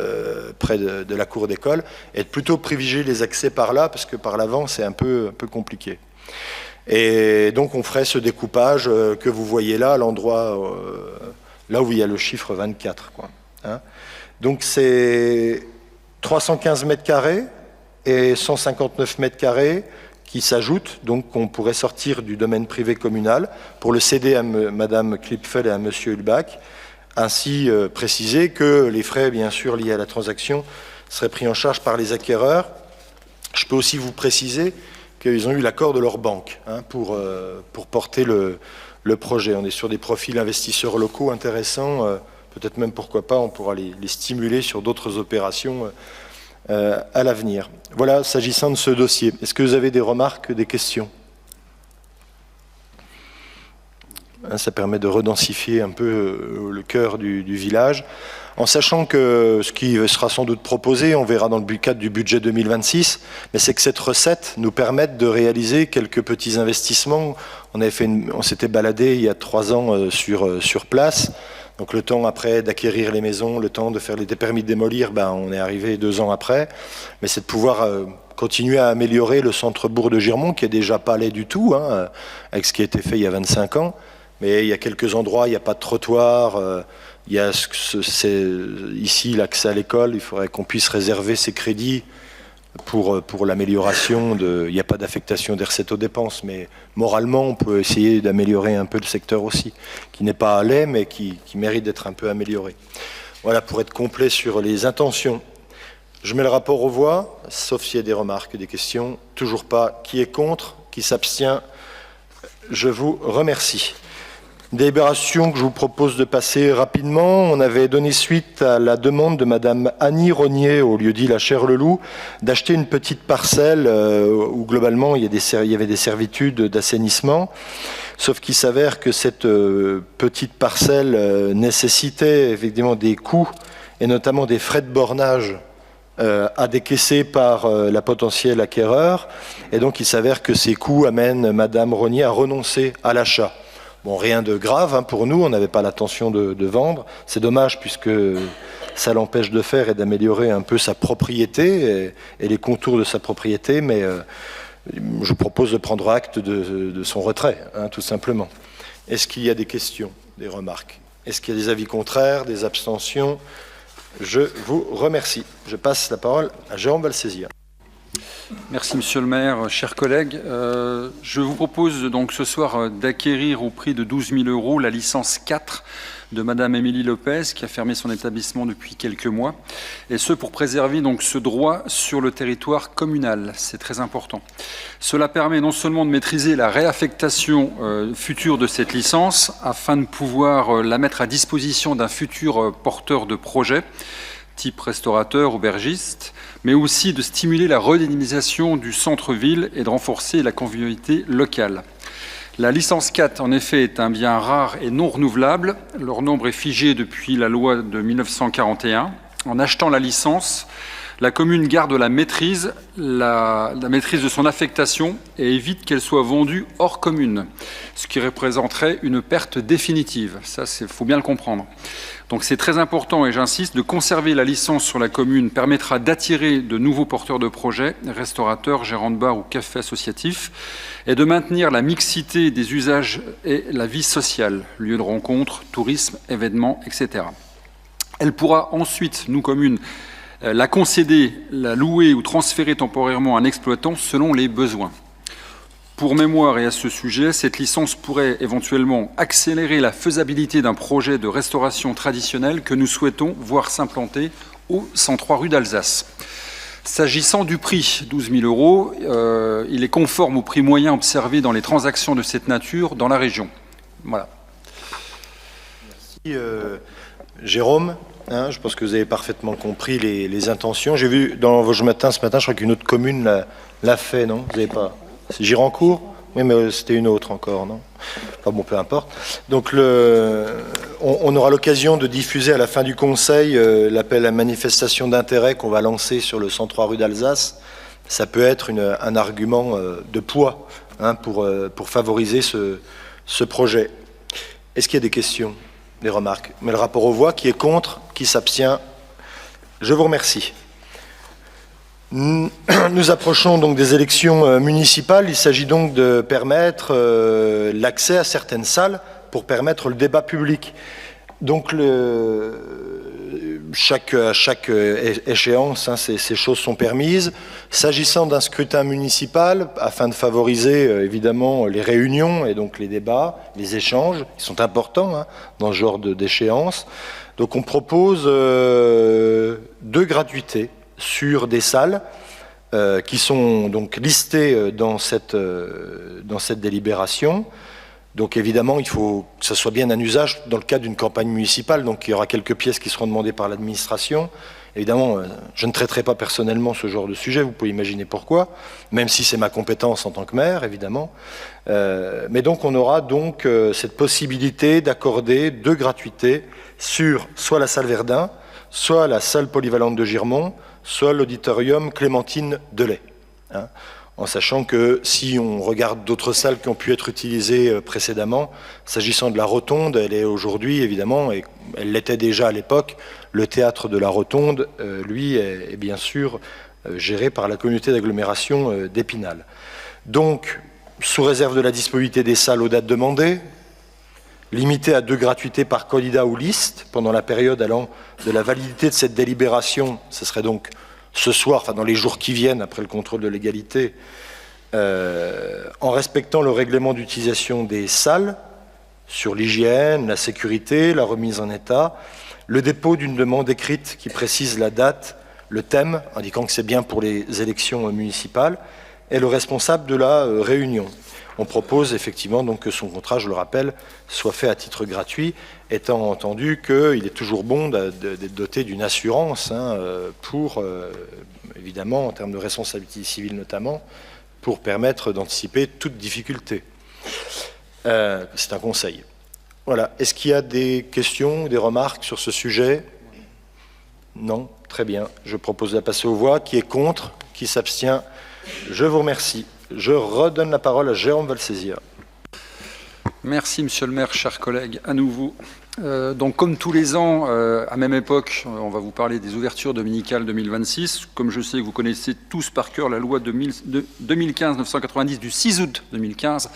Speaker 1: près de la cour d'école, et de plutôt privilégier les accès par là, parce que par l'avant, c'est un peu compliqué. Et donc, on ferait ce découpage que vous voyez là, à l'endroit, là où il y a le chiffre 24, quoi. Donc c'est 315 mètres carrés et 159 mètres carrés qui s'ajoutent, donc qu'on pourrait sortir du domaine privé communal pour le céder à Madame Klipfel et à Monsieur Hulbach. Ainsi préciser que les frais, bien sûr, liés à la transaction seraient pris en charge par les acquéreurs. Je peux aussi vous préciser qu'ils ont eu l'accord de leur banque pour porter le projet. On est sur des profils investisseurs locaux intéressants. Peut-être même, pourquoi pas, on pourra les stimuler sur d'autres opérations à l'avenir. Voilà, s'agissant de ce dossier. Est-ce que vous avez des remarques, des questions ? Ça permet de redensifier un peu le cœur du village, en sachant que ce qui sera sans doute proposé, on verra dans le cadre du budget 2026, mais c'est que cette recette nous permette de réaliser quelques petits investissements. On s'était baladé il y a 3 ans sur place. Donc le temps après d'acquérir les maisons, le temps de faire des permis de démolir, on est arrivé 2 ans après. Mais c'est de pouvoir continuer à améliorer le centre-bourg de Girmont, qui est déjà pas laid du tout, avec ce qui a été fait il y a 25 ans. Mais il y a quelques endroits, il n'y a pas de trottoir. Il y a ici l'accès à l'école, il faudrait qu'on puisse réserver ces crédits pour l'amélioration. Il n'y a pas d'affectation des recettes aux dépenses, mais moralement, on peut essayer d'améliorer un peu le secteur aussi, qui n'est pas à laid, mais qui mérite d'être un peu amélioré. Voilà, pour être complet sur les intentions. Je mets le rapport aux voix, sauf s'il y a des remarques, des questions. Toujours pas. Qui est contre? Qui s'abstient? Je vous remercie. Délibération que je vous propose de passer rapidement. On avait donné suite à la demande de Madame Annie Rognier, au lieu-dit La Chaire-le-Loup, d'acheter une petite parcelle où globalement il y avait des servitudes d'assainissement. Sauf qu'il s'avère que cette petite parcelle nécessitait effectivement des coûts et notamment des frais de bornage à décaisser par la potentielle acquéreur. Et donc il s'avère que ces coûts amènent Madame Rognier à renoncer à l'achat. Bon, rien de grave pour nous, on n'avait pas l'intention de vendre. C'est dommage puisque ça l'empêche de faire et d'améliorer un peu sa propriété et les contours de sa propriété, mais je propose de prendre acte de son retrait, tout simplement. Est-ce qu'il y a des questions, des remarques? Est-ce qu'il y a des avis contraires, des abstentions? Je vous remercie. Je passe la parole à Jérôme Valsaisir.
Speaker 4: Merci Monsieur le maire, chers collègues. Je vous propose donc ce soir d'acquérir au prix de 12 000 € la licence 4 de Madame Émilie Lopez, qui a fermé son établissement depuis quelques mois, et ce pour préserver donc ce droit sur le territoire communal. C'est très important. Cela permet non seulement de maîtriser la réaffectation future de cette licence, afin de pouvoir la mettre à disposition d'un futur porteur de projet, type restaurateur, aubergiste, mais aussi de stimuler la redynamisation du centre-ville et de renforcer la convivialité locale. La licence 4, en effet, est un bien rare et non renouvelable. Leur nombre est figé depuis la loi de 1941. En achetant la licence, la commune garde la maîtrise de son affectation et évite qu'elle soit vendue hors commune, ce qui représenterait une perte définitive. Ça, il faut bien le comprendre. Donc c'est très important, et j'insiste, de conserver la licence sur la commune permettra d'attirer de nouveaux porteurs de projets, restaurateurs, gérants de bar ou cafés associatifs, et de maintenir la mixité des usages et la vie sociale, lieux de rencontres, tourisme, événements, etc. Elle pourra ensuite, nous communes, la concéder, la louer ou transférer temporairement à un exploitant selon les besoins. Pour mémoire et à ce sujet, cette licence pourrait éventuellement accélérer la faisabilité d'un projet de restauration traditionnelle que nous souhaitons voir s'implanter au 103 rue d'Alsace. S'agissant du prix, 12 000 €, il est conforme au prix moyen observé dans les transactions de cette nature dans la région. Voilà.
Speaker 1: Merci Jérôme. Je pense que vous avez parfaitement compris les intentions. J'ai vu dans Vosges Matin ce matin, je crois qu'une autre commune l'a fait, non? Vous n'avez pas? C'est Girancourt? Oui, mais c'était une autre encore, non? Enfin bon, peu importe. Donc on aura l'occasion de diffuser à la fin du conseil l'appel à manifestation d'intérêt qu'on va lancer sur le 103 rue d'Alsace. Ça peut être un argument de poids pour favoriser ce projet. Est-ce qu'il y a des questions, des remarques? Mais le rapport aux voix, qui est contre, qui s'abstient? Je vous remercie. Nous approchons donc des élections municipales. Il s'agit donc de permettre l'accès à certaines salles pour permettre le débat public. Donc à chaque échéance, ces choses sont permises. S'agissant d'un scrutin municipal, afin de favoriser évidemment les réunions et donc les débats, les échanges, qui sont importants dans ce genre d'échéance. Donc on propose 2 gratuités sur des salles qui sont donc listées dans cette délibération. Donc évidemment, il faut que ça soit bien un usage dans le cadre d'une campagne municipale. Donc il y aura quelques pièces qui seront demandées par l'administration. Évidemment, je ne traiterai pas personnellement ce genre de sujet, vous pouvez imaginer pourquoi, même si c'est ma compétence en tant que maire, évidemment. Mais donc on aura donc cette possibilité d'accorder 2 gratuités sur soit la salle Verdun, soit la salle polyvalente de Girmont, soit l'auditorium Clémentine Delay. En sachant que si on regarde d'autres salles qui ont pu être utilisées précédemment, s'agissant de la Rotonde, elle est aujourd'hui évidemment, et elle l'était déjà à l'époque, le théâtre de la Rotonde, lui, est bien sûr géré par la communauté d'agglomération d'Épinal. Donc, sous réserve de la disponibilité des salles aux dates demandées, limité à 2 gratuités par candidat ou liste, pendant la période allant de la validité de cette délibération, ce serait donc ce soir, enfin dans les jours qui viennent, après le contrôle de légalité, en respectant le règlement d'utilisation des salles, sur l'hygiène, la sécurité, la remise en état, le dépôt d'une demande écrite qui précise la date, le thème, indiquant que c'est bien pour les élections municipales, et le responsable de la réunion. On propose effectivement donc que son contrat, je le rappelle, soit fait à titre gratuit, étant entendu qu'il est toujours bon d'être doté d'une assurance pour, évidemment, en termes de responsabilité civile notamment, pour permettre d'anticiper toute difficulté. C'est un conseil. Voilà. Est-ce qu'il y a des questions ou des remarques sur ce sujet? Non? Très bien. Je propose de la passer aux voix. Qui est contre? Qui s'abstient? Je vous remercie. Je redonne la parole à Jérôme Valsésia.
Speaker 4: Merci, monsieur le maire, chers collègues, à nouveau. Donc, comme tous les ans, à même époque, on va vous parler des ouvertures dominicales 2026. Comme je sais que vous connaissez tous par cœur la loi 2015-990 du 6 août 2015.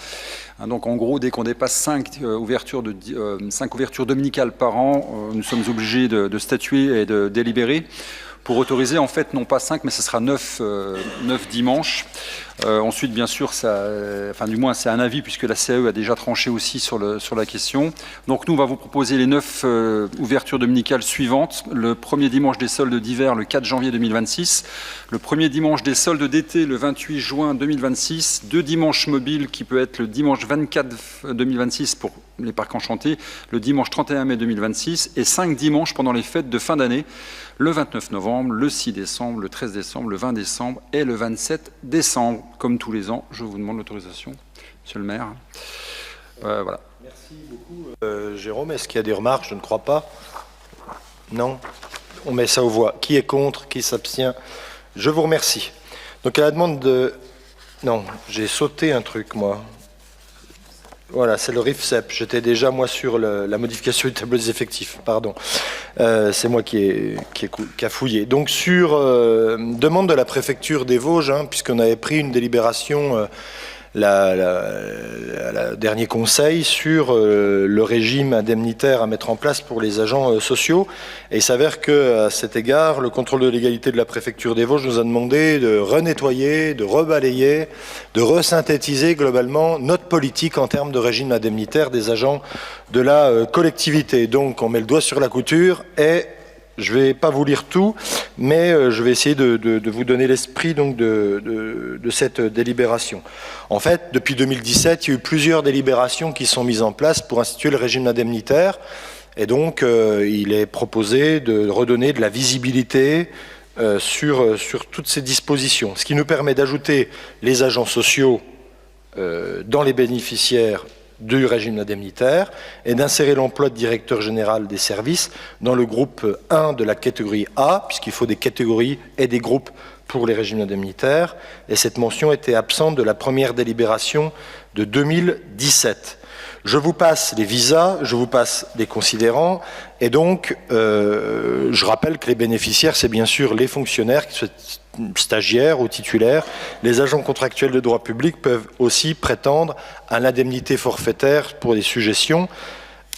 Speaker 4: Donc, en gros, dès qu'on dépasse 5 ouvertures dominicales par an, nous sommes obligés de statuer et de délibérer pour autoriser en fait non pas 5 mais ce sera 9 dimanches. Ensuite, bien sûr, du moins c'est un avis puisque la CAE a déjà tranché aussi sur la question. Donc nous, on va vous proposer les 9 ouvertures dominicales suivantes. Le premier dimanche des soldes d'hiver, le 4 janvier 2026. Le premier dimanche des soldes d'été, le 28 juin 2026. 2 dimanches mobiles qui peut être le dimanche 24 2026 pour les parcs enchantés, le dimanche 31 mai 2026 et 5 dimanches pendant les fêtes de fin d'année, le 29 novembre, le 6 décembre, le 13 décembre, le 20 décembre et le 27 décembre. Comme tous les ans, je vous demande l'autorisation, monsieur le maire. Voilà.
Speaker 1: Merci beaucoup, Jérôme. Est-ce qu'il y a des remarques? Je ne crois pas. Non? On met ça aux voix. Qui est contre? Qui s'abstient? Je vous remercie. Donc, à la demande de... Non, j'ai sauté un truc, moi. Voilà, c'est le RIFSEP. J'étais déjà, moi, sur la modification du tableau des effectifs. Pardon. C'est moi qui a fouillé. Donc, sur demande de la préfecture des Vosges, puisqu'on avait pris une délibération la dernier conseil sur le régime indemnitaire à mettre en place pour les agents sociaux. Et il s'avère qu'à cet égard, le contrôle de légalité de la préfecture des Vosges nous a demandé de renettoyer, de rebalayer, de resynthétiser globalement notre politique en termes de régime indemnitaire des agents de la collectivité. Donc on met le doigt sur la couture et je ne vais pas vous lire tout, mais je vais essayer de vous donner l'esprit donc de cette délibération. En fait, depuis 2017, il y a eu plusieurs délibérations qui sont mises en place pour instituer le régime indemnitaire. Et donc, il est proposé de redonner de la visibilité sur toutes ces dispositions. Ce qui nous permet d'ajouter les agents sociaux dans les bénéficiaires du régime indemnitaire et d'insérer l'emploi de directeur général des services dans le groupe 1 de la catégorie A, puisqu'il faut des catégories et des groupes pour les régimes indemnitaires. Et cette mention était absente de la première délibération de 2017. Je vous passe les visas, je vous passe les considérants, et donc je rappelle que les bénéficiaires, c'est bien sûr les fonctionnaires, qui soient stagiaires ou titulaires. Les agents contractuels de droit public peuvent aussi prétendre à l'indemnité forfaitaire pour les suggestions.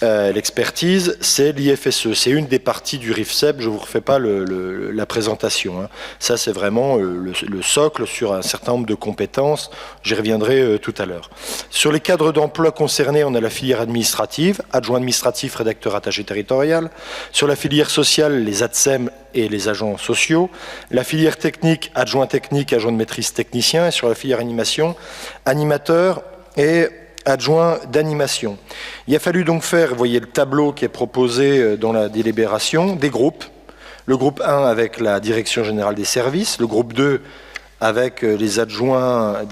Speaker 1: L'expertise, c'est l'IFSE. C'est une des parties du RIFSEP, je ne vous refais pas la présentation. Ça, c'est vraiment le socle sur un certain nombre de compétences. J'y reviendrai tout à l'heure. Sur les cadres d'emploi concernés, on a la filière administrative, adjoint administratif, rédacteur attaché territorial. Sur la filière sociale, les ATSEM et les agents sociaux. La filière technique, adjoint technique, agent de maîtrise technicien. Et sur la filière animation, animateur et adjoint d'animation. Il a fallu donc faire, vous voyez le tableau qui est proposé dans la délibération, des groupes. Le groupe 1 avec la direction générale des services, le groupe 2 avec des adjoints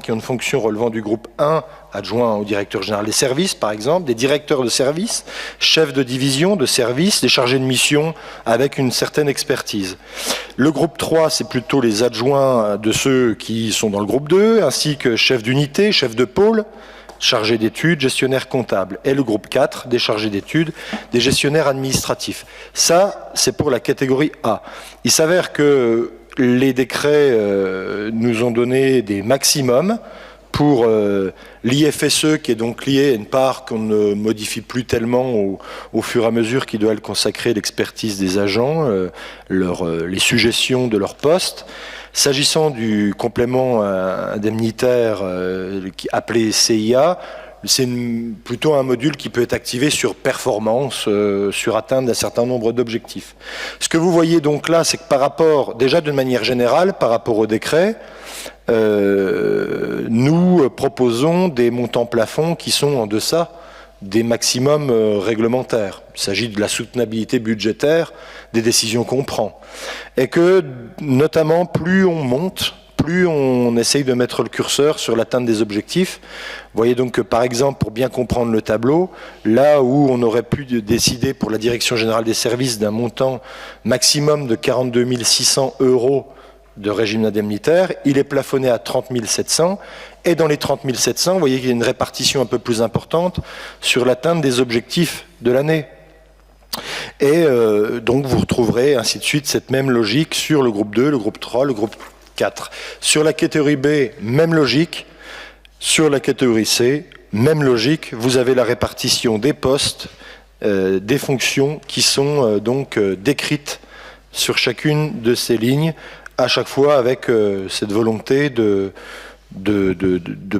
Speaker 1: qui ont une fonction relevant du groupe 1, adjoint au directeur général des services par exemple, des directeurs de services, chefs de division de services, des chargés de mission avec une certaine expertise. Le groupe 3, c'est plutôt les adjoints de ceux qui sont dans le groupe 2, ainsi que chefs d'unité, chefs de pôle, chargés d'études, gestionnaires comptables. Et le groupe 4, des chargés d'études, des gestionnaires administratifs. Ça, c'est pour la catégorie A. Il s'avère que les décrets nous ont donné des maximums pour l'IFSE, qui est donc lié à une part qu'on ne modifie plus tellement au fur et à mesure qu'il doit consacrer l'expertise des agents, les suggestions de leur poste. S'agissant du complément indemnitaire appelé CIA, c'est plutôt un module qui peut être activé sur performance, sur atteinte d'un certain nombre d'objectifs. Ce que vous voyez donc là, c'est que par rapport, déjà d'une manière générale, par rapport au décret, nous proposons des montants plafonds qui sont en deçà des maximums réglementaires. Il s'agit de la soutenabilité budgétaire des décisions qu'on prend. Et que, notamment, plus on monte, plus on essaye de mettre le curseur sur l'atteinte des objectifs. Vous voyez donc que, par exemple, pour bien comprendre le tableau, là où on aurait pu décider pour la Direction générale des services d'un montant maximum de 42 600 € de régime indemnitaire, il est plafonné à 30 700. Et dans les 30 700, vous voyez qu'il y a une répartition un peu plus importante sur l'atteinte des objectifs de l'année. Et donc vous retrouverez ainsi de suite cette même logique sur le groupe 2, le groupe 3, le groupe 4. Sur la catégorie B, même logique. Sur la catégorie C, même logique. Vous avez la répartition des postes, des fonctions qui sont donc décrites sur chacune de ces lignes, à chaque fois avec cette volonté de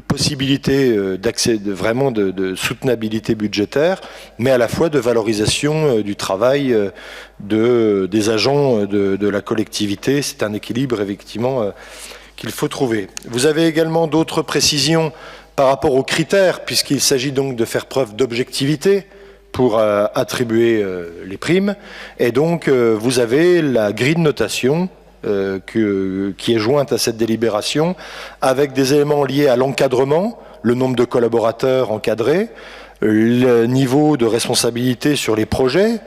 Speaker 1: possibilité d'accès, vraiment de soutenabilité budgétaire, mais à la fois de valorisation du travail des agents de la collectivité. C'est un équilibre, effectivement, qu'il faut trouver. Vous avez également d'autres précisions par rapport aux critères, puisqu'il s'agit donc de faire preuve d'objectivité pour attribuer les primes. Et donc, vous avez la grille de notation qui est jointe à cette délibération, avec des éléments liés à l'encadrement, le nombre de collaborateurs encadrés, le niveau de responsabilité sur les projets,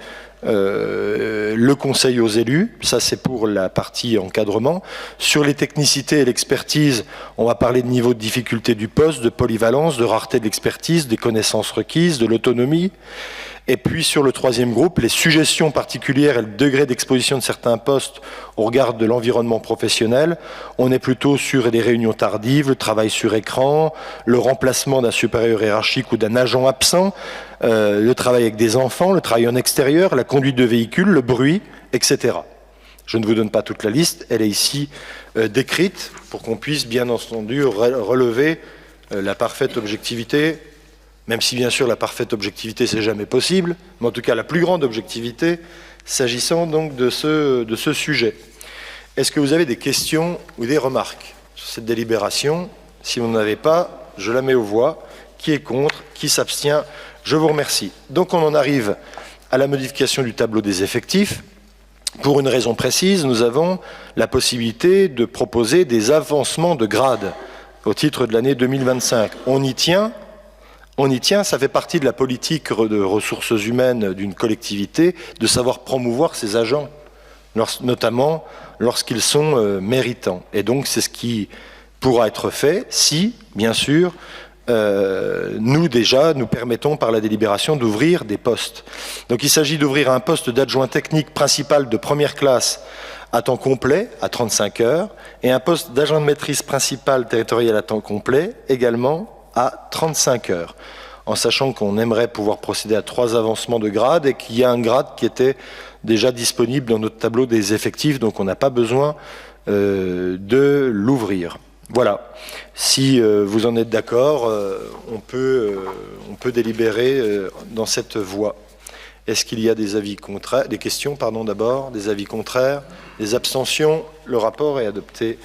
Speaker 1: le conseil aux élus, ça c'est pour la partie encadrement. Sur les technicités et l'expertise, on va parler de niveau de difficulté du poste, de polyvalence, de rareté de l'expertise, des connaissances requises, de l'autonomie. Et puis sur le troisième groupe, les suggestions particulières et le degré d'exposition de certains postes au regard de l'environnement professionnel. On est plutôt sur les réunions tardives, le travail sur écran, le remplacement d'un supérieur hiérarchique ou d'un agent absent, le travail avec des enfants, le travail en extérieur, la conduite de véhicule, le bruit, etc. Je ne vous donne pas toute la liste, elle est ici décrite pour qu'on puisse bien entendu relever la parfaite objectivité, même si bien sûr la parfaite objectivité c'est jamais possible, mais en tout cas la plus grande objectivité s'agissant donc de ce sujet. Est-ce que vous avez des questions ou des remarques sur cette délibération? Si vous n'en avez pas, je la mets aux voix. Qui est contre? Qui s'abstient? Je vous remercie. Donc on en arrive à la modification du tableau des effectifs. Pour une raison précise, nous avons la possibilité de proposer des avancements de grade au titre de l'année 2025. On y tient, ça fait partie de la politique de ressources humaines d'une collectivité, de savoir promouvoir ses agents, notamment lorsqu'ils sont méritants. Et donc c'est ce qui pourra être fait si, bien sûr, nous permettons par la délibération d'ouvrir des postes. Donc il s'agit d'ouvrir un poste d'adjoint technique principal de première classe à temps complet, à 35 heures, et un poste d'agent de maîtrise principal territorial à temps complet, également à 35 heures, en sachant qu'on aimerait pouvoir procéder à 3 avancements de grade et qu'il y a un grade qui était déjà disponible dans notre tableau des effectifs, donc on n'a pas besoin de l'ouvrir. Voilà. Si vous en êtes d'accord, on peut délibérer dans cette voie. Est-ce qu'il y a des avis contraires, des questions, pardon, d'abord, des avis contraires, des abstentions? Le rapport est adopté.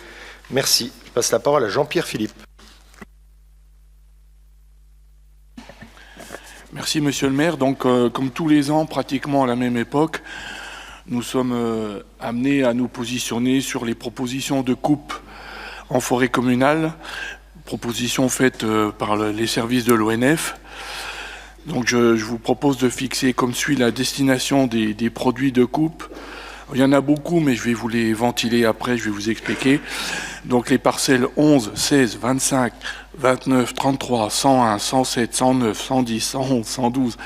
Speaker 1: Merci. Je passe la parole à Jean-Pierre Philippe.
Speaker 6: Merci, monsieur le maire. Donc, comme tous les ans, pratiquement à la même époque, nous sommes amenés à nous positionner sur les propositions de coupe en forêt communale, propositions faites par les services de l'ONF. Donc, je vous propose de fixer comme suit la destination des produits de coupe. Il y en a beaucoup, mais je vais vous les ventiler après, je vais vous expliquer. Donc les parcelles 11, 16, 25, 29, 33, 101, 107, 109, 110, 111, 112,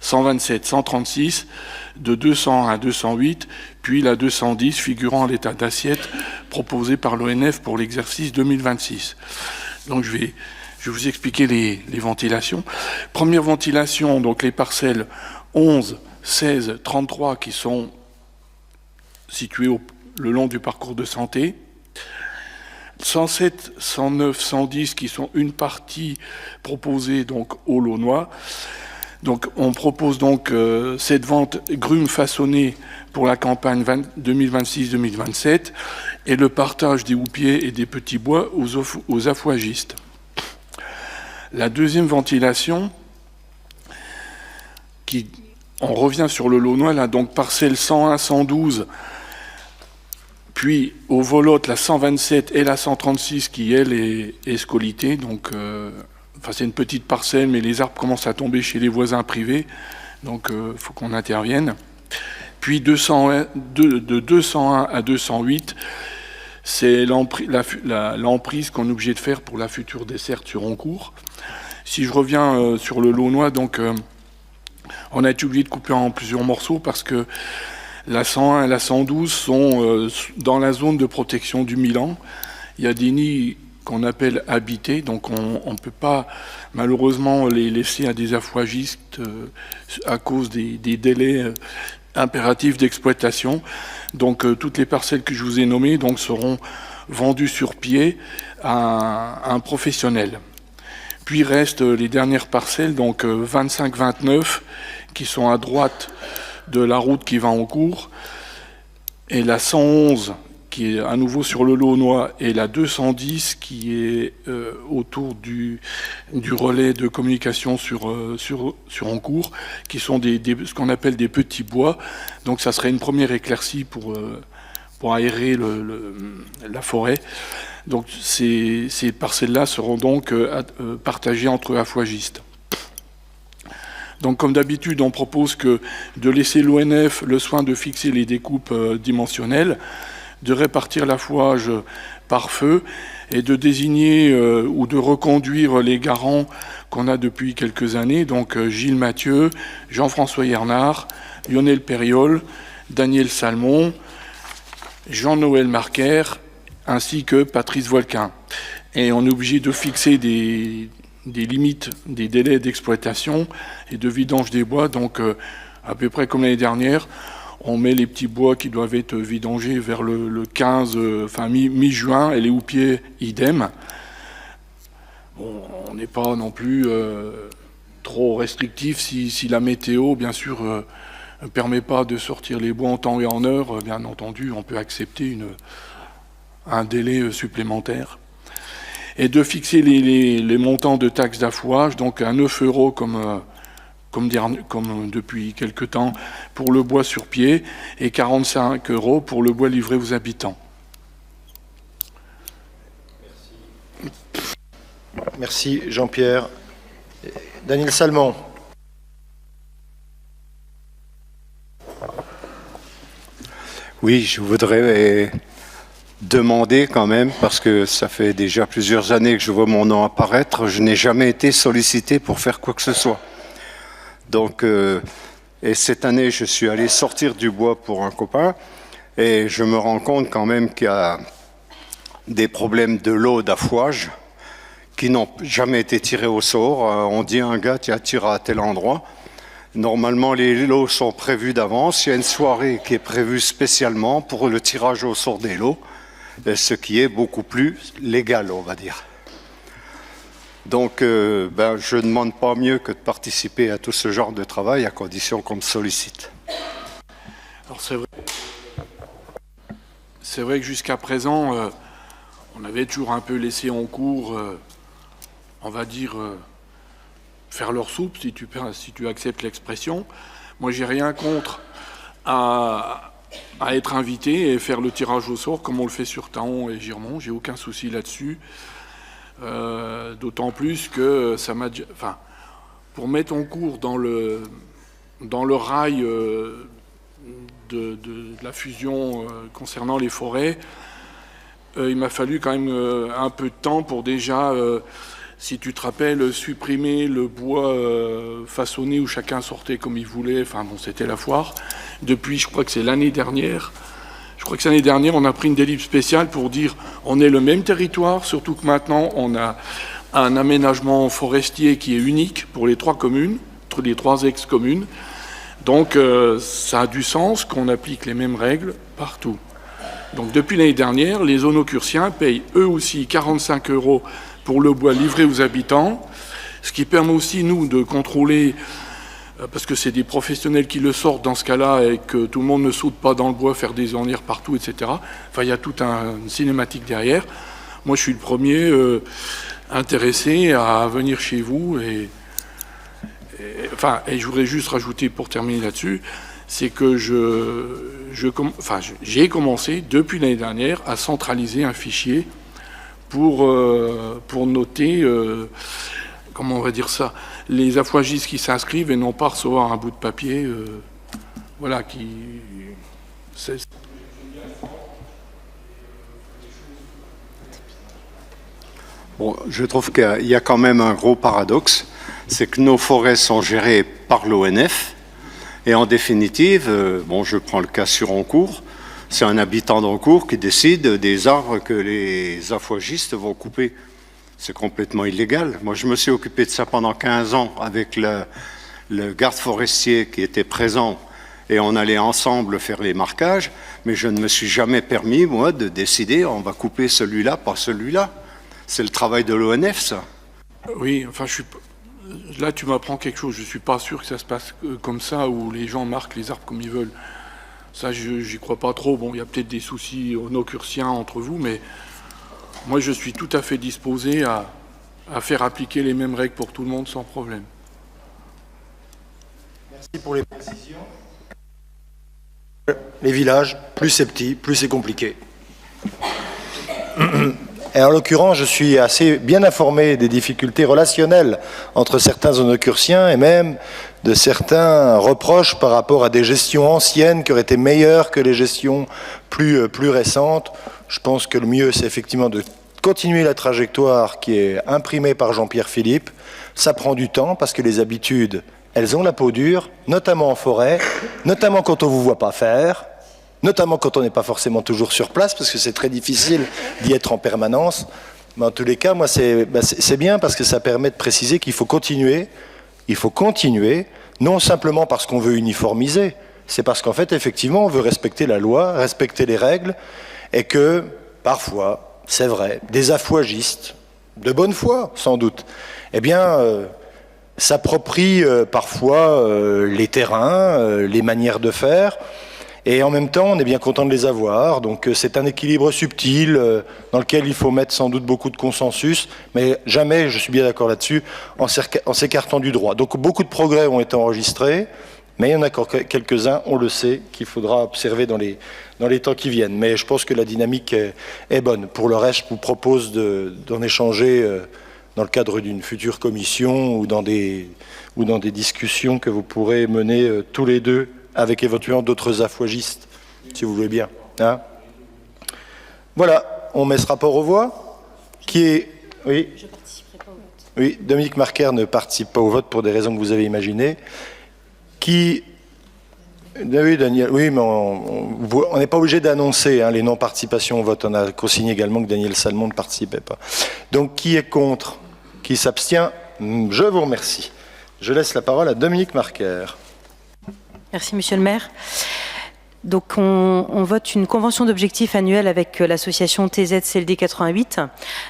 Speaker 6: 127, 136, de 201 à 208, puis la 210 figurant à l'état d'assiette proposée par l'ONF pour l'exercice 2026. Donc je vais vous expliquer les ventilations. Première ventilation, donc les parcelles 11, 16, 33 qui sont situées le long du parcours de santé. 107, 109, 110 qui sont une partie proposée donc au Launois. Donc on propose donc cette vente grumes façonnées pour la campagne 2026-2027 et le partage des houppiers et des petits bois aux affouagistes. La deuxième ventilation, on revient sur le Launois, là, donc parcelle 101, 112, puis au Volotte, la 127 et la 136 qui, elle, est scolitée. Donc, c'est une petite parcelle, mais les arbres commencent à tomber chez les voisins privés. Donc, il faut qu'on intervienne. Puis de 201 à 208, c'est l'emprise qu'on est obligé de faire pour la future desserte sur Oncourt. Si je reviens sur le Launois, donc, on a été obligé de couper en plusieurs morceaux parce que la 101 et la 112 sont dans la zone de protection du Milan. Il y a des nids qu'on appelle habités, donc on ne peut pas malheureusement les laisser à des affouagistes à cause des délais impératifs d'exploitation. Donc toutes les parcelles que je vous ai nommées donc, seront vendues sur pied à un professionnel. Puis restent les dernières parcelles, donc 25-29, qui sont à droite de la route qui va en cours, et la 111 qui est à nouveau sur le Launois, et la 210 qui est autour du relais de communication sur Encourt, qui sont ce qu'on appelle des petits bois. Donc ça serait une première éclaircie pour aérer la forêt. Donc ces parcelles-là seront donc partagées entre affouagistes. Donc comme d'habitude, on propose de laisser l'ONF le soin de fixer les découpes dimensionnelles, de répartir l'affouage par feu et de désigner ou de reconduire les garants qu'on a depuis quelques années, donc Gilles Mathieu, Jean-François Yernard, Lionel Périol, Daniel Salmon, Jean-Noël Marquer, ainsi que Patrice Volquin. Et on est obligé de fixer des limites, des délais d'exploitation et de vidange des bois, donc à peu près comme l'année dernière, on met les petits bois qui doivent être vidangés vers le 15, enfin mi-juin, et les houppiers idem. Bon, on n'est pas non plus trop restrictif si la météo, bien sûr, ne permet pas de sortir les bois en temps et en heure. Bien entendu, on peut accepter un délai supplémentaire. Et de fixer les montants de taxes d'affouage, donc à 9 € comme depuis quelque temps pour le bois sur pied, et 45 € pour le bois livré aux habitants.
Speaker 1: Merci Jean-Pierre. Daniel Salmon.
Speaker 7: Oui, je voudrais demander quand même, parce que ça fait déjà plusieurs années que je vois mon nom apparaître, je n'ai jamais été sollicité pour faire quoi que ce soit. Donc, et cette année, je suis allé sortir du bois pour un copain, et je me rends compte quand même qu'il y a des problèmes de lot d'affouage qui n'ont jamais été tirés au sort. On dit à un gars, tiens, tire à tel endroit. Normalement, les lots sont prévus d'avance. Il y a une soirée qui est prévue spécialement pour le tirage au sort des lots, ce qui est beaucoup plus légal, on va dire. Donc, je ne demande pas mieux que de participer à tout ce genre de travail, à condition qu'on me sollicite.
Speaker 6: Alors c'est vrai que jusqu'à présent, on avait toujours un peu laissé en cours, on va dire, faire leur soupe, si tu acceptes l'expression. Moi, j'ai rien contre à être invité et faire le tirage au sort, comme on le fait sur Taon et Girmont. J'ai aucun souci là-dessus. D'autant plus que ça m'a... Enfin, pour mettre en cours dans le rail de la fusion concernant les forêts, il m'a fallu quand même un peu de temps pour déjà, si tu te rappelles, supprimer le bois façonné où chacun sortait comme il voulait. Enfin bon, c'était la foire. Depuis, je crois que c'est l'année dernière, on a pris une délibération spéciale pour dire on est le même territoire, surtout que maintenant on a un aménagement forestier qui est unique pour les 3 communes, les 3 ex-communes. Donc ça a du sens qu'on applique les mêmes règles partout. Donc depuis l'année dernière, les Onocursiens payent eux aussi 45 € pour le bois livré aux habitants, ce qui permet aussi nous de contrôler, parce que c'est des professionnels qui le sortent dans ce cas-là et que tout le monde ne saute pas dans le bois, faire des ornières partout, etc. Enfin, il y a toute une cinématique derrière. Moi, je suis le premier intéressé à venir chez vous et je voudrais juste rajouter pour terminer là-dessus, c'est que j'ai commencé depuis l'année dernière à centraliser un fichier pour noter, comment on va dire ça, les affouagistes qui s'inscrivent et non pas recevoir un bout de papier, voilà, qui...
Speaker 7: Bon, je trouve qu'il y a quand même un gros paradoxe, c'est que nos forêts sont gérées par l'ONF, et en définitive, je prends le cas sur Encourt, C'est un habitant d'Encourt qui décide des arbres que les afouagistes vont couper. C'est complètement illégal. Moi, je me suis occupé de ça pendant 15 ans avec le garde forestier qui était présent et on allait ensemble faire les marquages, mais je ne me suis jamais permis, moi, de décider on va couper celui-là, pas celui-là. C'est le travail de l'ONF, ça.
Speaker 6: Oui, enfin, là, tu m'apprends quelque chose. Je ne suis pas sûr que ça se passe comme ça, où les gens marquent les arbres comme ils veulent. Ça, j'y crois pas trop. Bon, il y a peut-être des soucis nocursiens entre vous, mais moi, je suis tout à fait disposé à faire appliquer les mêmes règles pour tout le monde sans problème.
Speaker 1: Merci pour les précisions. Les villages, plus c'est petit, plus c'est compliqué. Et en l'occurrence, je suis assez bien informé des difficultés relationnelles entre certains onocursiens et même de certains reproches par rapport à des gestions anciennes qui auraient été meilleures que les gestions plus récentes. Je pense que le mieux, c'est effectivement de continuer la trajectoire qui est imprimée par Jean-Pierre Philippe. Ça prend du temps parce que les habitudes, elles ont la peau dure, notamment en forêt, notamment quand on ne vous voit pas faire, notamment quand on n'est pas forcément toujours sur place, parce que c'est très difficile d'y être en permanence. Mais en tous les cas, moi, c'est bien parce que ça permet de préciser qu'il faut continuer. Il faut continuer, non simplement parce qu'on veut uniformiser, c'est parce qu'en fait, effectivement, on veut respecter la loi, respecter les règles, et que, parfois, c'est vrai, des affouagistes, de bonne foi, sans doute, eh bien, s'approprient parfois les terrains, les manières de faire, et en même temps, on est bien content de les avoir. Donc c'est un équilibre subtil dans lequel il faut mettre sans doute beaucoup de consensus, mais jamais, je suis bien d'accord là-dessus, en s'écartant du droit. Donc beaucoup de progrès ont été enregistrés, mais il y en a encore quelques-uns, on le sait, qu'il faudra observer dans les temps qui viennent. Mais je pense que la dynamique est bonne. Pour le reste, je vous propose d'en échanger dans le cadre d'une future commission ou dans des discussions que vous pourrez mener tous les deux avec éventuellement d'autres affouagistes, si vous voulez bien. Hein, voilà, on met ce rapport aux voix. Qui est... Oui. Je ne participerai pas au vote. Oui, Dominique Marquer ne participe pas au vote pour des raisons que vous avez imaginées. Qui... Oui, Daniel, oui, mais on n'est pas obligé d'annoncer les non-participations au vote. On a consigné également que Daniel Salmon ne participait pas. Donc, qui est contre? Qui s'abstient? Je vous remercie. Je laisse la parole à Dominique Marquer.
Speaker 8: Merci, Monsieur le maire. Donc, on vote une convention d'objectifs annuelle avec l'association TZ-CLD 88.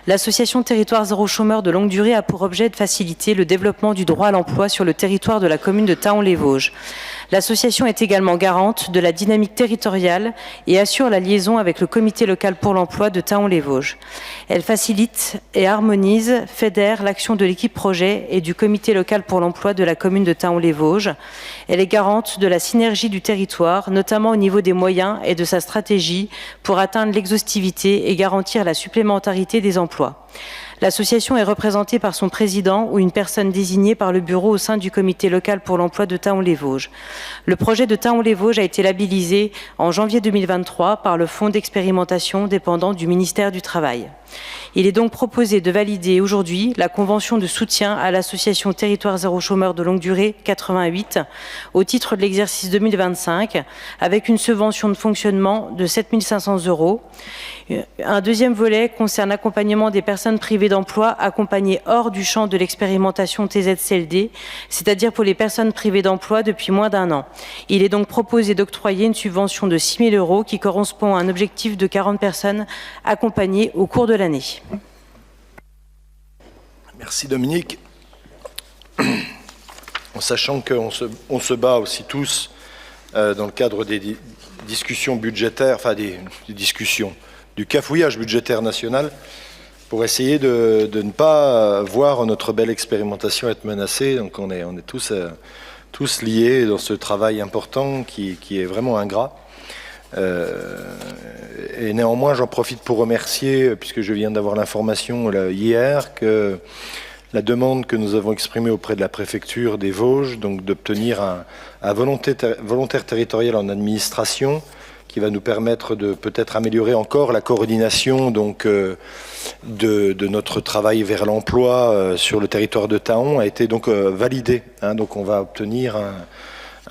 Speaker 8: L'association Territoire Zéro Chômeur de longue durée a pour objet de faciliter le développement du droit à l'emploi sur le territoire de la commune de Thaon-les-Vosges. L'association est également garante de la dynamique territoriale et assure la liaison avec le comité local pour l'emploi de Thaon-les-Vosges. Elle facilite et harmonise, fédère l'action de l'équipe projet et du comité local pour l'emploi de la commune de Thaon-les-Vosges. Elle est garante de la synergie du territoire, notamment au niveau des moyens et de sa stratégie pour atteindre l'exhaustivité et garantir la supplémentarité des emplois. L'association est représentée par son président ou une personne désignée par le bureau au sein du comité local pour l'emploi de Thaon-les-Vosges. Le projet de Thaon-les-Vosges a été labellisé en janvier 2023 par le fonds d'expérimentation dépendant du ministère du Travail. Il est donc proposé de valider aujourd'hui la convention de soutien à l'association Territoire Zéro Chômeur de longue durée 88 au titre de l'exercice 2025 avec une subvention de fonctionnement de 7 500 €. Un deuxième volet concerne l'accompagnement des personnes privées d'emploi accompagnées hors du champ de l'expérimentation TZ-CLD, c'est-à-dire pour les personnes privées d'emploi depuis moins d'1 an. Il est donc proposé d'octroyer une subvention de 6 000 € qui correspond à un objectif de 40 personnes accompagnées au cours de l'année.
Speaker 1: Merci Dominique. En sachant qu'on se bat aussi tous dans le cadre des discussions budgétaires, enfin des discussions, du cafouillage budgétaire national, pour essayer de ne pas voir notre belle expérimentation être menacée. Donc on est tous liés dans ce travail important qui est vraiment ingrat. Et néanmoins, j'en profite pour remercier, puisque je viens d'avoir l'information hier, que la demande que nous avons exprimée auprès de la préfecture des Vosges, donc d'obtenir un volontaire territorial en administration, qui va nous permettre de peut-être améliorer encore la coordination donc, de notre travail vers l'emploi sur le territoire de Thaon, a été donc validée. Donc on va obtenir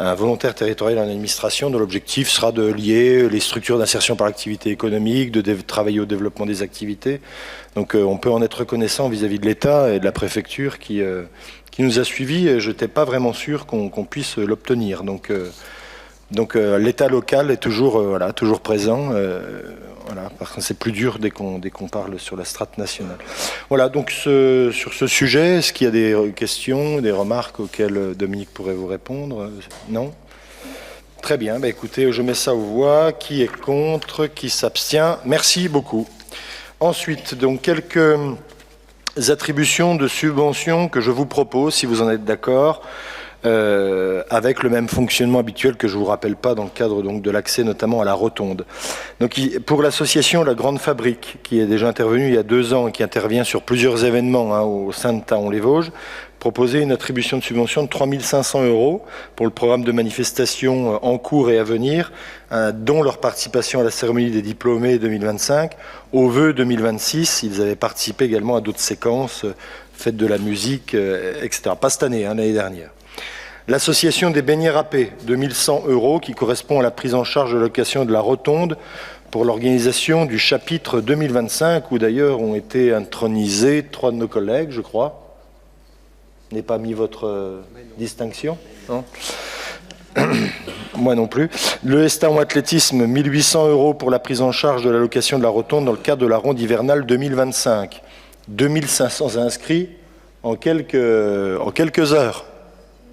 Speaker 1: un volontaire territorial en administration dont l'objectif sera de lier les structures d'insertion par l'activité économique, de travailler au développement des activités. Donc on peut en être reconnaissant vis-à-vis de l'État et de la préfecture qui nous a suivis. Et je n'étais pas vraiment sûr qu'on puisse l'obtenir. Donc l'État local est toujours, toujours présent. Voilà, parce que c'est plus dur dès qu'on parle sur la strate nationale. Voilà, donc sur ce sujet, est-ce qu'il y a des questions, des remarques auxquelles Dominique pourrait vous répondre? Non? Très bien, bah écoutez, je mets ça aux voix. Qui est contre? Qui s'abstient? Merci beaucoup. Ensuite, donc quelques attributions de subventions que je vous propose, si vous en êtes d'accord. Avec le même fonctionnement habituel que je ne vous rappelle pas dans le cadre donc, de l'accès notamment à la rotonde. Donc, pour l'association La Grande Fabrique, qui est déjà intervenue il y a 2 ans et qui intervient sur plusieurs événements au sein de Thaon-les-Vosges, proposer une attribution de subvention de 3 500 € pour le programme de manifestations en cours et à venir, dont leur participation à la cérémonie des diplômés 2025, au vœu 2026. Ils avaient participé également à d'autres séquences, fête de la musique, etc. Pas cette année, l'année dernière. L'association des beignets râpés, 2100 €, qui correspond à la prise en charge de location de la rotonde pour l'organisation du chapitre 2025, où d'ailleurs ont été intronisés 3 de nos collègues, je crois. Vous n'avez pas mis votre distinction, non? Moi non plus. Le Estaon athlétisme, 1800 € pour la prise en charge de la location de la rotonde dans le cadre de la ronde hivernale 2025. 2500 inscrits en quelques heures.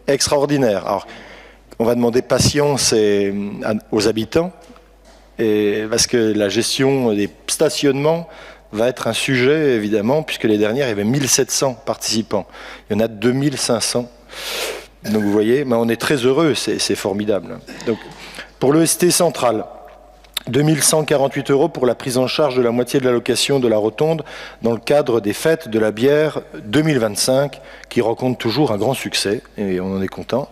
Speaker 1: Extraordinaire. Alors, on va demander patience aux habitants, parce que la gestion des stationnements va être un sujet, évidemment, puisque les dernières, il y avait 1700 participants. Il y en a 2500. Donc, vous voyez, mais on est très heureux, c'est formidable. Donc, pour le ST central, 2148 € pour la prise en charge de la moitié de la location de la rotonde dans le cadre des fêtes de la bière 2025, qui rencontrent toujours un grand succès, et on en est content.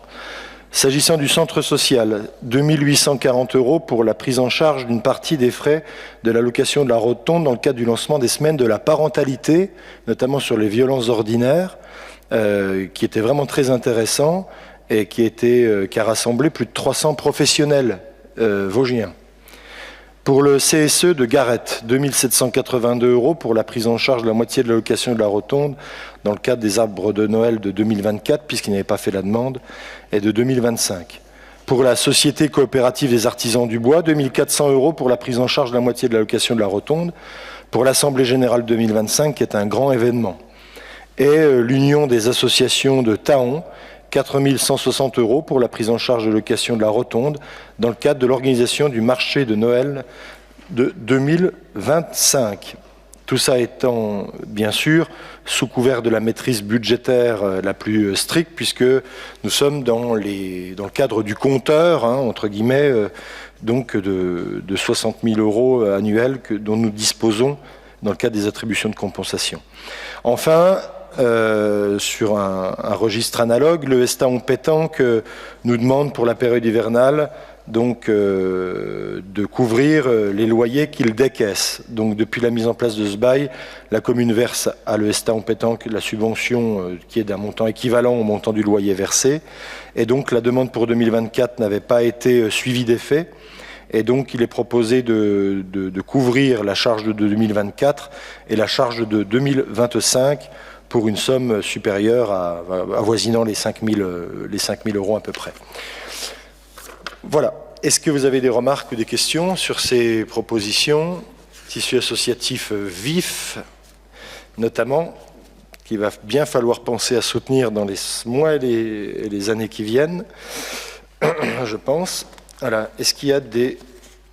Speaker 1: S'agissant du centre social, 2840 € pour la prise en charge d'une partie des frais de la location de la rotonde dans le cadre du lancement des semaines de la parentalité, notamment sur les violences ordinaires, qui était vraiment très intéressant et qui a rassemblé plus de 300 professionnels vosgiens. Pour le CSE de Garette, 2782 € pour la prise en charge de la moitié de la location de la rotonde dans le cadre des arbres de Noël de 2024, puisqu'il n'avait pas fait la demande, et de 2025. Pour la Société coopérative des artisans du bois, 2400 € pour la prise en charge de la moitié de la location de la rotonde. Pour l'Assemblée générale 2025, qui est un grand événement. Et l'Union des associations de Thaon, 4160 € pour la prise en charge de location de la rotonde dans le cadre de l'organisation du marché de Noël de 2025. Tout ça étant, bien sûr, sous couvert de la maîtrise budgétaire la plus stricte, puisque nous sommes dans le cadre du compteur, entre guillemets, donc de 60 000 € annuels dont nous disposons dans le cadre des attributions de compensation. Enfin, sur un registre analogue, le Estaon pétanque nous demande pour la période hivernale donc de couvrir les loyers qu'il décaisse. Donc depuis la mise en place de ce bail, la commune verse à le Estaon pétanque la subvention qui est d'un montant équivalent au montant du loyer versé. Et donc la demande pour 2024 n'avait pas été suivie d'effet. Et donc il est proposé de couvrir la charge de 2024 et la charge de 2025 pour une somme supérieure avoisinant les 5 000 € à peu près. Voilà. Est-ce que vous avez des remarques ou des questions sur ces propositions? Tissu associatif vif, notamment, qu'il va bien falloir penser à soutenir dans les mois et les années qui viennent, je pense. Voilà. Est-ce qu'il y a des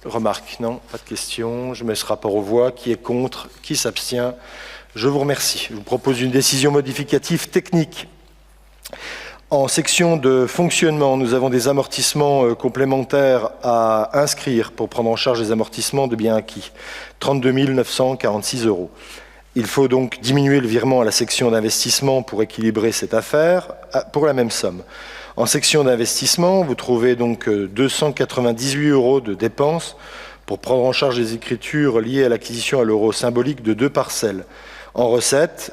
Speaker 1: remarques? Non, pas de questions. Je mets ce rapport aux voix. Qui est contre? Qui s'abstient? Je vous remercie. Je vous propose une décision modificative technique. En section de fonctionnement, nous avons des amortissements complémentaires à inscrire pour prendre en charge les amortissements de biens acquis. 32 946 €. Il faut donc diminuer le virement à la section d'investissement pour équilibrer cette affaire pour la même somme. En section d'investissement, vous trouvez donc 298 € de dépenses pour prendre en charge les écritures liées à l'acquisition à l'euro symbolique de 2 parcelles. En recettes,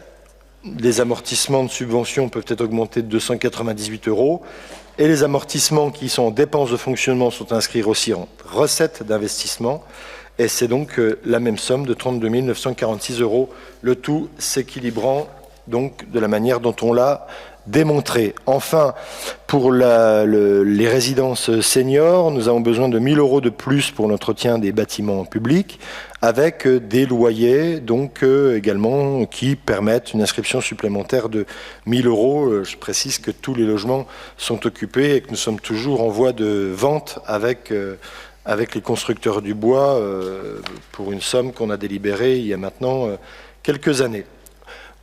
Speaker 1: les amortissements de subventions peuvent être augmentés de 298 €. Et les amortissements qui sont en dépenses de fonctionnement sont inscrits aussi en recettes d'investissement. Et c'est donc la même somme de 32 946 €, le tout s'équilibrant donc de la manière dont on l'a démontré. Enfin, pour les résidences seniors, nous avons besoin de 1 000 € de plus pour l'entretien des bâtiments publics, avec des loyers donc également qui permettent une inscription supplémentaire de 1 000 €. Je précise que tous les logements sont occupés et que nous sommes toujours en voie de vente avec les constructeurs du bois pour une somme qu'on a délibérée il y a maintenant quelques années.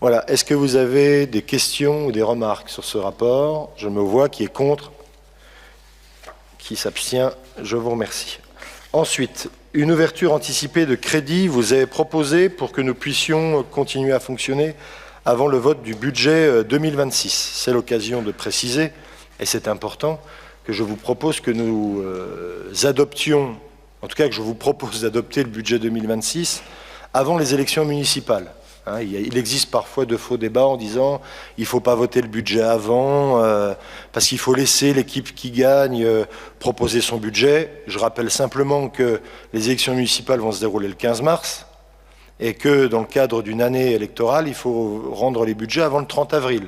Speaker 1: Voilà. Est-ce que vous avez des questions ou des remarques sur ce rapport? Je me vois qui est contre, qui s'abstient. Je vous remercie. Ensuite, une ouverture anticipée de crédit vous est proposée pour que nous puissions continuer à fonctionner avant le vote du budget 2026. C'est l'occasion de préciser, et c'est important, que je vous propose que nous adoptions, en tout cas que je vous propose d'adopter le budget 2026 avant les élections municipales. Il existe parfois de faux débats en disant il ne faut pas voter le budget avant parce qu'il faut laisser l'équipe qui gagne proposer son budget. Je rappelle simplement que les élections municipales vont se dérouler le 15 mars et que dans le cadre d'une année électorale, il faut rendre les budgets avant le 30 avril.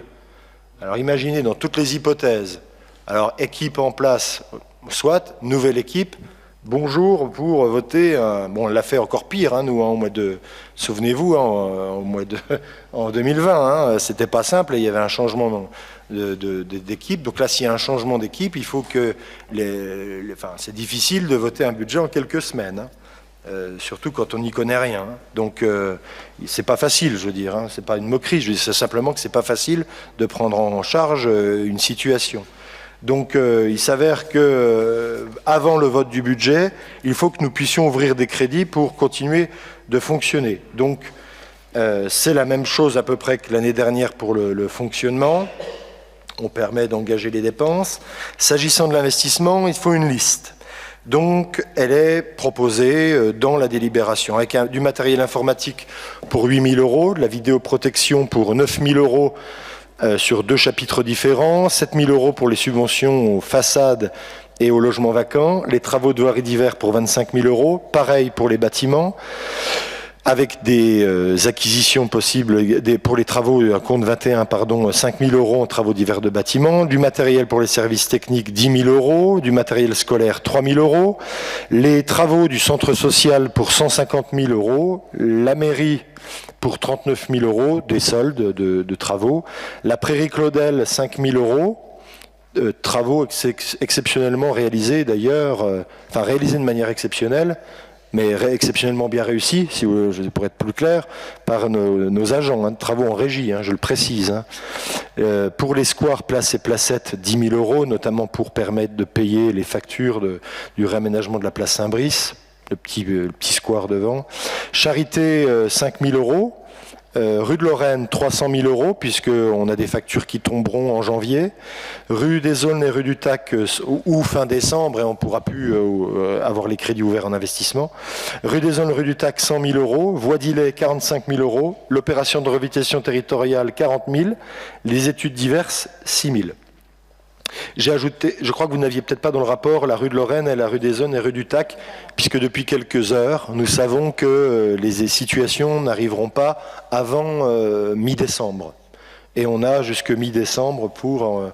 Speaker 1: Alors imaginez dans toutes les hypothèses, alors équipe en place, soit nouvelle équipe, bonjour pour voter. Bon, on l'a fait encore pire, nous, au mois de. Souvenez-vous, en 2020, c'était pas simple. Il y avait un changement d'équipe. Donc là, s'il y a un changement d'équipe, il faut que c'est difficile de voter un budget en quelques semaines, surtout quand on n'y connaît rien. Donc, c'est pas facile, je veux dire. C'est pas une moquerie. Je dis simplement que c'est pas facile de prendre en charge une situation. Donc il s'avère que avant le vote du budget, il faut que nous puissions ouvrir des crédits pour continuer de fonctionner. Donc c'est la même chose à peu près que l'année dernière pour le fonctionnement. On permet d'engager les dépenses. S'agissant de l'investissement, il faut une liste. Donc elle est proposée dans la délibération avec du matériel informatique pour 8 000 €, de la vidéoprotection pour 9 000 € sur 2 chapitres différents, 7 000 € pour les subventions aux façades et aux logements vacants, les travaux de voirie d'hiver pour 25 000 €, pareil pour les bâtiments, avec des acquisitions possibles pour les travaux, un compte 21, 5 000 € en travaux divers de bâtiments, du matériel pour les services techniques 10 000 €, du matériel scolaire 3 000 €, les travaux du centre social pour 150 000 €, la mairie pour 39 000 €, des soldes de travaux, la prairie Claudel 5 000 €, travaux exceptionnellement réalisés d'ailleurs, réalisés de manière exceptionnelle, mais exceptionnellement bien réussi, pour être plus clair, par nos agents, travaux en régie, je le précise. Pour les squares, places et placettes, 10 000 €, notamment pour permettre de payer les factures du réaménagement de la place Saint-Brice, le petit square devant. Charité, 5 000 €. Rue de Lorraine, 300 000 €, puisqu'on a des factures qui tomberont en janvier. Rue des Aulnes et rue du Tac, ou fin décembre, et on ne pourra plus avoir les crédits ouverts en investissement. Rue des Aulnes, rue du Tac, 100 000 €. Voie d'Îlet, 45 000 €. L'opération de revitalisation territoriale, 40 000 €. Les études diverses, 6 000 €. J'ai ajouté, je crois que vous n'aviez peut-être pas dans le rapport, la rue de Lorraine et la rue des Aulnes et rue du Tac, puisque depuis quelques heures, nous savons que les situations n'arriveront pas avant mi-décembre. Et on a jusque mi-décembre pour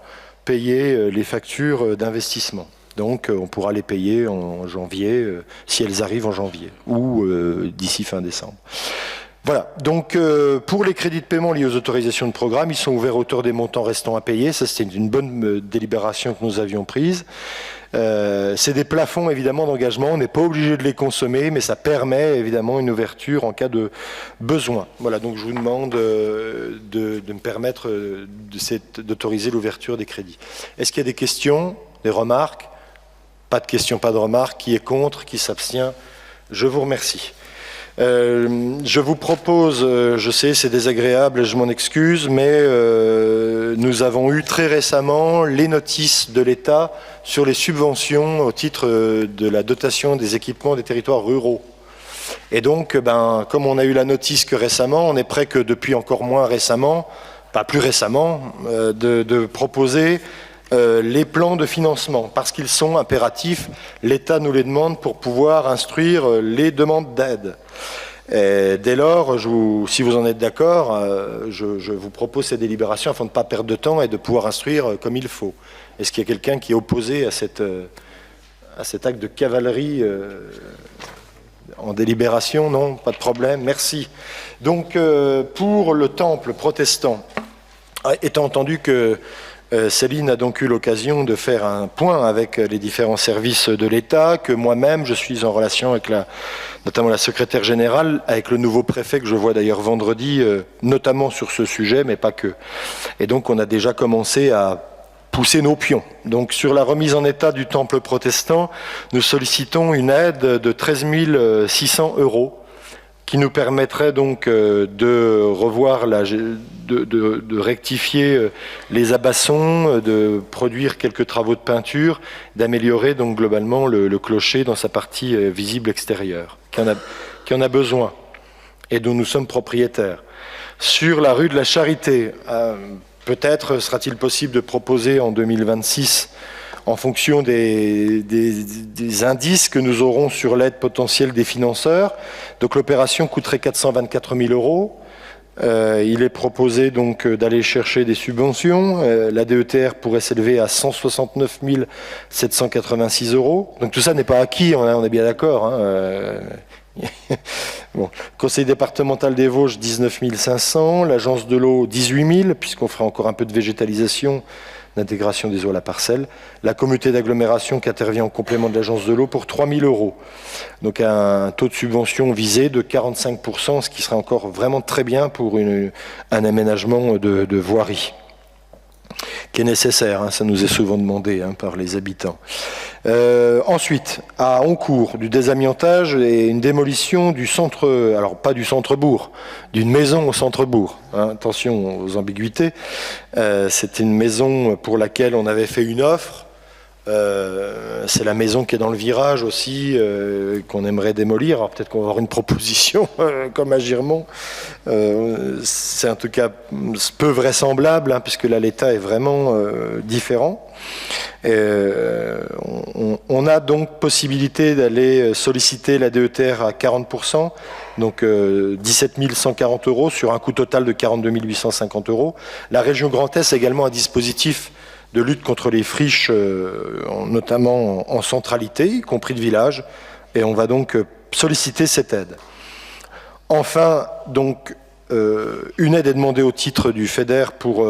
Speaker 1: payer les factures d'investissement. Donc on pourra les payer en janvier, si elles arrivent en janvier, ou d'ici fin décembre. Voilà, donc pour les crédits de paiement liés aux autorisations de programme, ils sont ouverts à hauteur des montants restants à payer. Ça, c'était une bonne délibération que nous avions prise. C'est des plafonds, évidemment, d'engagement. On n'est pas obligé de les consommer, mais ça permet, évidemment, une ouverture en cas de besoin. Voilà, donc je vous demande de me permettre d'autoriser l'ouverture des crédits. Est-ce qu'il y a des questions, des remarques? Pas de questions, pas de remarques. Qui est contre? Qui s'abstient? Je vous remercie. Je vous propose, je sais c'est désagréable et je m'en excuse, mais nous avons eu très récemment les notices de l'État sur les subventions au titre de la dotation des équipements des territoires ruraux. Et donc, comme on a eu la notice que récemment, on est prêt que depuis encore moins récemment, pas plus récemment, de proposer les plans de financement, parce qu'ils sont impératifs. L'État nous les demande pour pouvoir instruire les demandes d'aide. Dès lors, si vous en êtes d'accord, je vous propose ces délibérations afin de ne pas perdre de temps et de pouvoir instruire comme il faut. Est-ce qu'il y a quelqu'un qui est opposé à cet acte de cavalerie en délibération? Non, pas de problème, merci. Donc, pour le temple protestant, étant entendu que Céline a donc eu l'occasion de faire un point avec les différents services de l'État, que moi-même, je suis en relation avec notamment la secrétaire générale, avec le nouveau préfet que je vois d'ailleurs vendredi, notamment sur ce sujet, mais pas que. Et donc, on a déjà commencé à pousser nos pions. Donc, sur la remise en état du temple protestant, nous sollicitons une aide de 13 600 € qui nous permettrait donc de revoir, de rectifier les abassons, de produire quelques travaux de peinture, d'améliorer donc globalement le clocher dans sa partie visible extérieure, qui en a besoin et dont nous sommes propriétaires. Sur la rue de la Charité, peut-être sera-t-il possible de proposer en 2026, en fonction des indices que nous aurons sur l'aide potentielle des financeurs. Donc l'opération coûterait 424 000 €. Il est proposé donc d'aller chercher des subventions. La DETR pourrait s'élever à 169 786 €. Donc tout ça n'est pas acquis, on est bien d'accord. Bon. Conseil départemental des Vosges, 19 500. L'agence de l'eau, 18 000, puisqu'on fera encore un peu de végétalisation, d'intégration des eaux à la parcelle. La communauté d'agglomération qui intervient en complément de l'agence de l'eau pour 3 000 €. Donc un taux de subvention visé de 45%, ce qui serait encore vraiment très bien pour un aménagement de voirie, qui est nécessaire, ça nous est souvent demandé par les habitants. Ensuite, à Honcourt, du désamiantage et une démolition du centre, alors pas du centre-bourg, d'une maison au centre-bourg. Attention aux ambiguïtés. C'est une maison pour laquelle on avait fait une offre. C'est la maison qui est dans le virage aussi, qu'on aimerait démolir. Alors peut-être qu'on va avoir une proposition comme à Girmont. C'est en tout cas peu vraisemblable, puisque là l'État est vraiment différent. On a donc possibilité d'aller solliciter la DETR à 40%, donc 17 140 € sur un coût total de 42 850 €. La région Grand Est a également un dispositif de lutte contre les friches, notamment en centralité, y compris de village, et on va donc solliciter cette aide. Enfin, donc, une aide est demandée au titre du FEDER pour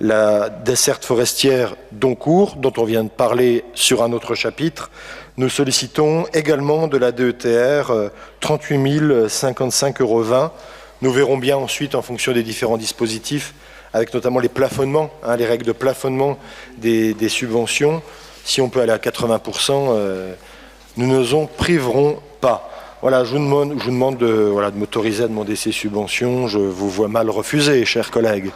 Speaker 1: la desserte forestière d'Honcourt, dont on vient de parler sur un autre chapitre. Nous sollicitons également de la DETR 38 055,20 €. Nous verrons bien ensuite, en fonction des différents dispositifs, avec notamment les plafonnements, les règles de plafonnement des subventions. Si on peut aller à 80%, nous ne en priverons pas. Voilà, je vous demande de m'autoriser à demander ces subventions. Je vous vois mal refuser, chers collègues.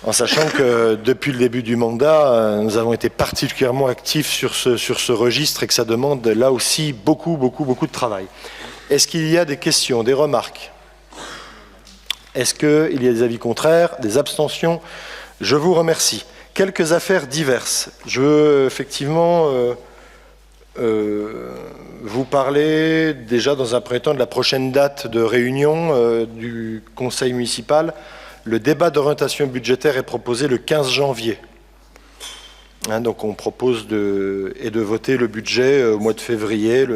Speaker 1: En sachant que depuis le début du mandat, nous avons été particulièrement actifs sur ce registre et que ça demande là aussi beaucoup de travail. Est-ce qu'il y a des questions, des remarques ? Est-ce qu'il y a des avis contraires, des abstentions? Je vous remercie. Quelques affaires diverses. Je veux effectivement vous parler déjà dans un premier temps de la prochaine date de réunion du Conseil municipal. Le débat d'orientation budgétaire est proposé le 15 janvier. Donc on propose de voter le budget au mois de février.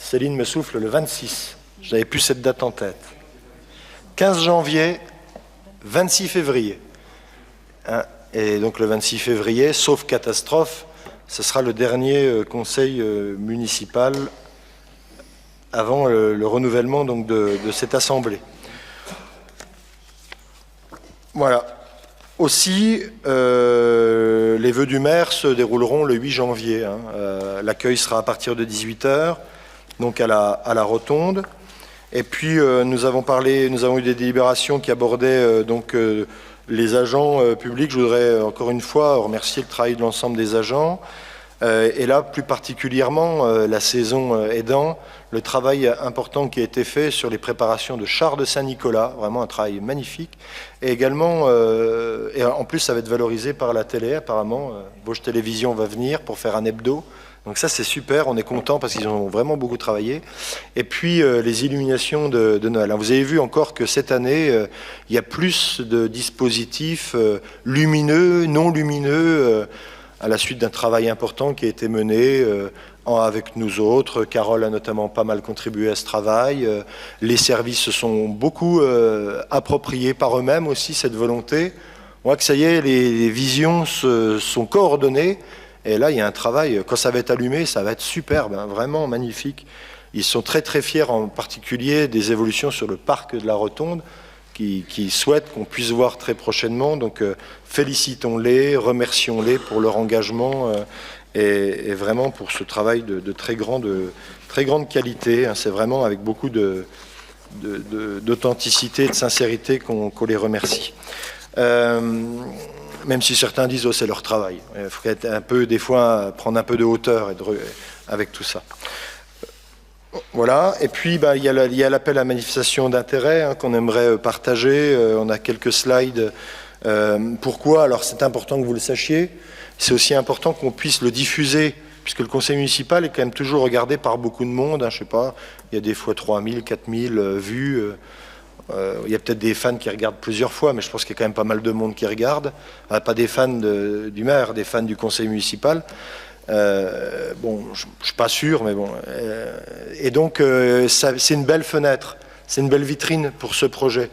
Speaker 1: Céline me souffle le 26. Je n'avais plus cette date en tête. 15 janvier, 26 février. Et donc le 26 février, sauf catastrophe, ce sera le dernier conseil municipal avant le renouvellement donc, de cette assemblée. Voilà. Aussi, les vœux du maire se dérouleront le 8 janvier. L'accueil sera à partir de 18 h, donc à la rotonde. Et puis, nous avons eu des délibérations qui abordaient les agents publics. Je voudrais encore une fois remercier le travail de l'ensemble des agents. Et là, plus particulièrement, la saison aidant, le travail important qui a été fait sur les préparations de chars de Saint-Nicolas, vraiment un travail magnifique. Et également, et en plus, ça va être valorisé par la télé, apparemment. Vosges Télévision va venir pour faire un hebdo. Donc ça, c'est super, on est content parce qu'ils ont vraiment beaucoup travaillé. Et puis, les illuminations de Noël. Alors, vous avez vu encore que cette année, il y a plus de dispositifs lumineux, non lumineux, à la suite d'un travail important qui a été mené avec nous autres. Carole a notamment pas mal contribué à ce travail. Les services se sont beaucoup appropriés par eux-mêmes aussi cette volonté. On voit que ça y est, les visions sont coordonnées. Et là, il y a un travail, quand ça va être allumé, ça va être superbe, hein, vraiment magnifique. Ils sont très très fiers en particulier des évolutions sur le parc de la Rotonde, qui souhaitent qu'on puisse voir très prochainement. Donc félicitons-les, remercions-les pour leur engagement et vraiment pour ce travail de très grande qualité. Hein. C'est vraiment avec beaucoup d'authenticité et de sincérité qu'on les remercie. Même si certains disent, oh, c'est leur travail. Il faut être un peu, des fois, prendre un peu de hauteur avec tout ça. Voilà. Et puis, il y a l'appel à manifestation d'intérêt hein, qu'on aimerait partager. On a quelques slides. Pourquoi? Alors, c'est important que vous le sachiez. C'est aussi important qu'on puisse le diffuser, puisque le conseil municipal est quand même toujours regardé par beaucoup de monde. Hein, je sais pas, il y a des fois 3000, 4000 vues. Il y a peut-être des fans qui regardent plusieurs fois, mais je pense qu'il y a quand même pas mal de monde qui regarde. Pas des fans du maire, des fans du conseil municipal. Bon, je suis pas sûr, mais bon. Et donc, c'est une belle fenêtre, c'est une belle vitrine pour ce projet.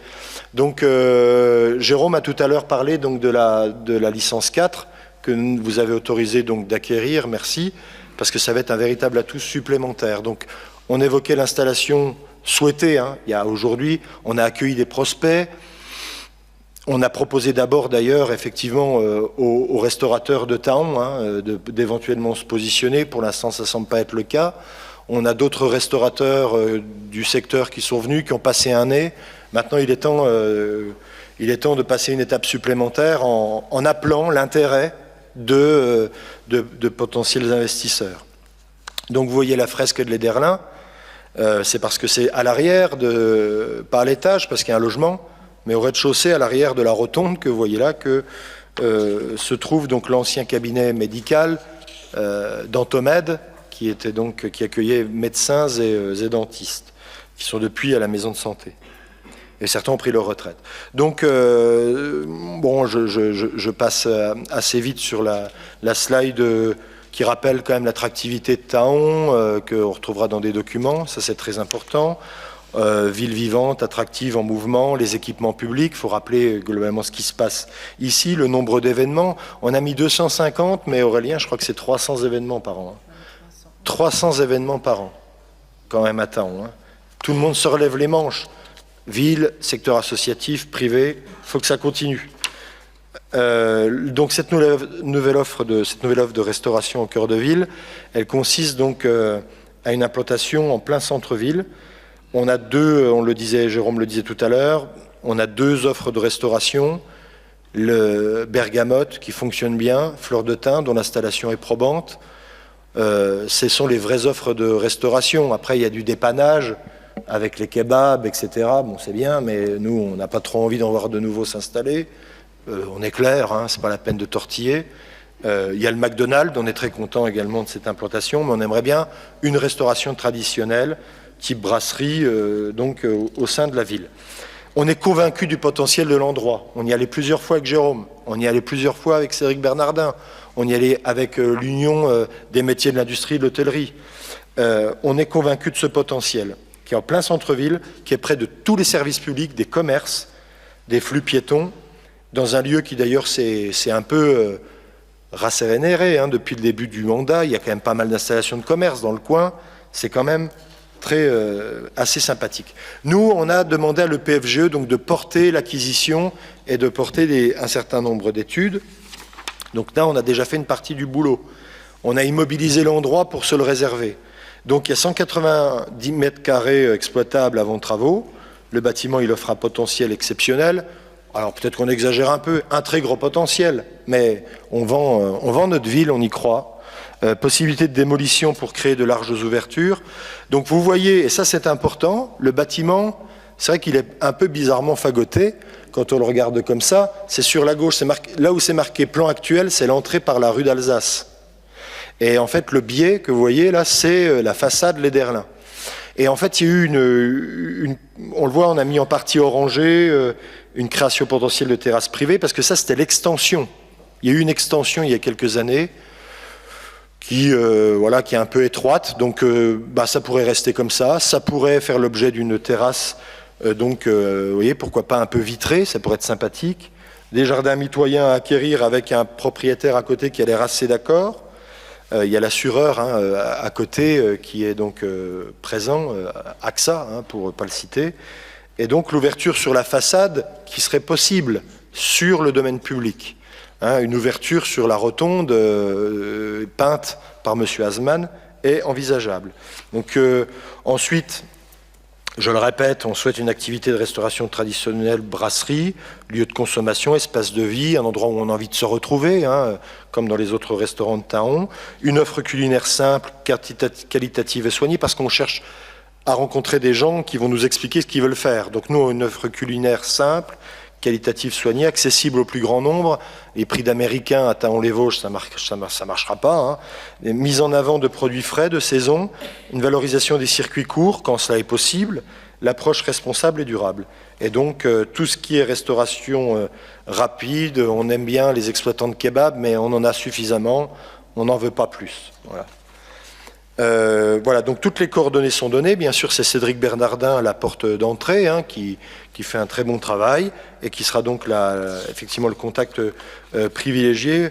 Speaker 1: Donc, Jérôme a tout à l'heure parlé donc de la licence 4 que vous avez autorisé donc d'acquérir. Merci, parce que ça va être un véritable atout supplémentaire. Donc, on évoquait l'installation souhaité. Hein. Il y a aujourd'hui, on a accueilli des prospects. On a proposé d'abord, d'ailleurs, effectivement, aux restaurateurs de Taon hein, d'éventuellement se positionner. Pour l'instant, ça ne semble pas être le cas. On a d'autres restaurateurs du secteur qui sont venus, qui ont passé un nez. Maintenant, il est temps de passer une étape supplémentaire en appelant l'intérêt de potentiels investisseurs. Donc, vous voyez la fresque de l'Ederlin. C'est parce que c'est à l'arrière, pas à l'étage, parce qu'il y a un logement, mais au rez-de-chaussée, à l'arrière de la rotonde, que vous voyez là, que se trouve donc l'ancien cabinet médical d'Antomède, qui accueillait médecins et dentistes, qui sont depuis à la maison de santé. Et certains ont pris leur retraite. Donc, bon, je passe assez vite sur la slide qui rappelle quand même l'attractivité de Taon, qu'on retrouvera dans des documents, ça c'est très important. Ville vivante, attractive, en mouvement, les équipements publics, il faut rappeler globalement ce qui se passe ici, le nombre d'événements. On a mis 250, mais Aurélien, je crois que c'est 300 événements par an. Hein. 300 événements par an, quand même à Taon. Hein. Tout le monde se relève les manches. Ville, secteur associatif, privé, il faut que ça continue. Donc cette nouvelle offre de restauration au cœur de ville, elle consiste donc à une implantation en plein centre-ville. On a on le disait, Jérôme le disait tout à l'heure, on a 2 offres de restauration. Le Bergamote qui fonctionne bien, Fleur de Thym dont l'installation est probante. Ce sont les vraies offres de restauration. Après il y a du dépannage avec les kebabs, etc. Bon c'est bien, mais nous on n'a pas trop envie d'en voir de nouveau s'installer. On est clair, hein, c'est pas la peine de tortiller. Il y a le McDonald's, on est très content également de cette implantation, mais on aimerait bien une restauration traditionnelle, type brasserie, donc au sein de la ville. On est convaincu du potentiel de l'endroit. On y allait plusieurs fois avec Jérôme, on y allait plusieurs fois avec Cédric Bernardin, on y allait avec l'Union des métiers de l'industrie et de l'hôtellerie. On est convaincu de ce potentiel, qui est en plein centre-ville, qui est près de tous les services publics, des commerces, des flux piétons, dans un lieu qui d'ailleurs c'est un peu rassérénéré hein, depuis le début du mandat. Il y a quand même pas mal d'installations de commerce dans le coin. C'est quand même assez sympathique. Nous, on a demandé à l'EPFGE donc de porter l'acquisition et de porter un certain nombre d'études. Donc là, on a déjà fait une partie du boulot. On a immobilisé l'endroit pour se le réserver. Donc il y a 190 mètres carrés exploitables avant travaux. Le bâtiment, il offre un potentiel exceptionnel. Alors peut-être qu'on exagère un peu, un très gros potentiel, mais on vend notre ville, on y croit. possibilité de démolition pour créer de larges ouvertures. Donc vous voyez, et ça c'est important, le bâtiment, c'est vrai qu'il est un peu bizarrement fagoté. Quand on le regarde comme ça, c'est sur la gauche, là où c'est marqué plan actuel, c'est l'entrée par la rue d'Alsace. Et en fait, le biais que vous voyez là, c'est la façade Lederlin. Et en fait, il y a eu on le voit, on a mis en partie orangé une création potentielle de terrasse privée, parce que ça, c'était l'extension. Il y a eu une extension il y a quelques années qui est un peu étroite, donc ça pourrait rester comme ça. Ça pourrait faire l'objet d'une terrasse, vous voyez, pourquoi pas un peu vitrée, ça pourrait être sympathique. Des jardins mitoyens à acquérir avec un propriétaire à côté qui a l'air assez d'accord. Il y a l'assureur à côté qui est donc présent, AXA, pour ne pas le citer. Et donc l'ouverture sur la façade qui serait possible sur le domaine public. Une ouverture sur la rotonde peinte par M. Hasman est envisageable. Donc ensuite, je le répète, on souhaite une activité de restauration traditionnelle, brasserie, lieu de consommation, espace de vie, un endroit où on a envie de se retrouver, comme dans les autres restaurants de Taon. Une offre culinaire simple, qualitative et soignée, parce qu'on cherche à rencontrer des gens qui vont nous expliquer ce qu'ils veulent faire. Donc nous, une offre culinaire simple, qualitative, soignée, accessible au plus grand nombre. Les prix d'Américains à Taon-les-Vosges, ça marchera pas. Mise en avant de produits frais de saison, une valorisation des circuits courts quand cela est possible, l'approche responsable et durable. Et donc tout ce qui est restauration rapide, on aime bien les exploitants de kebab, mais on en a suffisamment, on n'en veut pas plus. Voilà. Donc toutes les coordonnées sont données. Bien sûr, c'est Cédric Bernardin à la porte d'entrée qui fait un très bon travail et qui sera donc effectivement le contact privilégié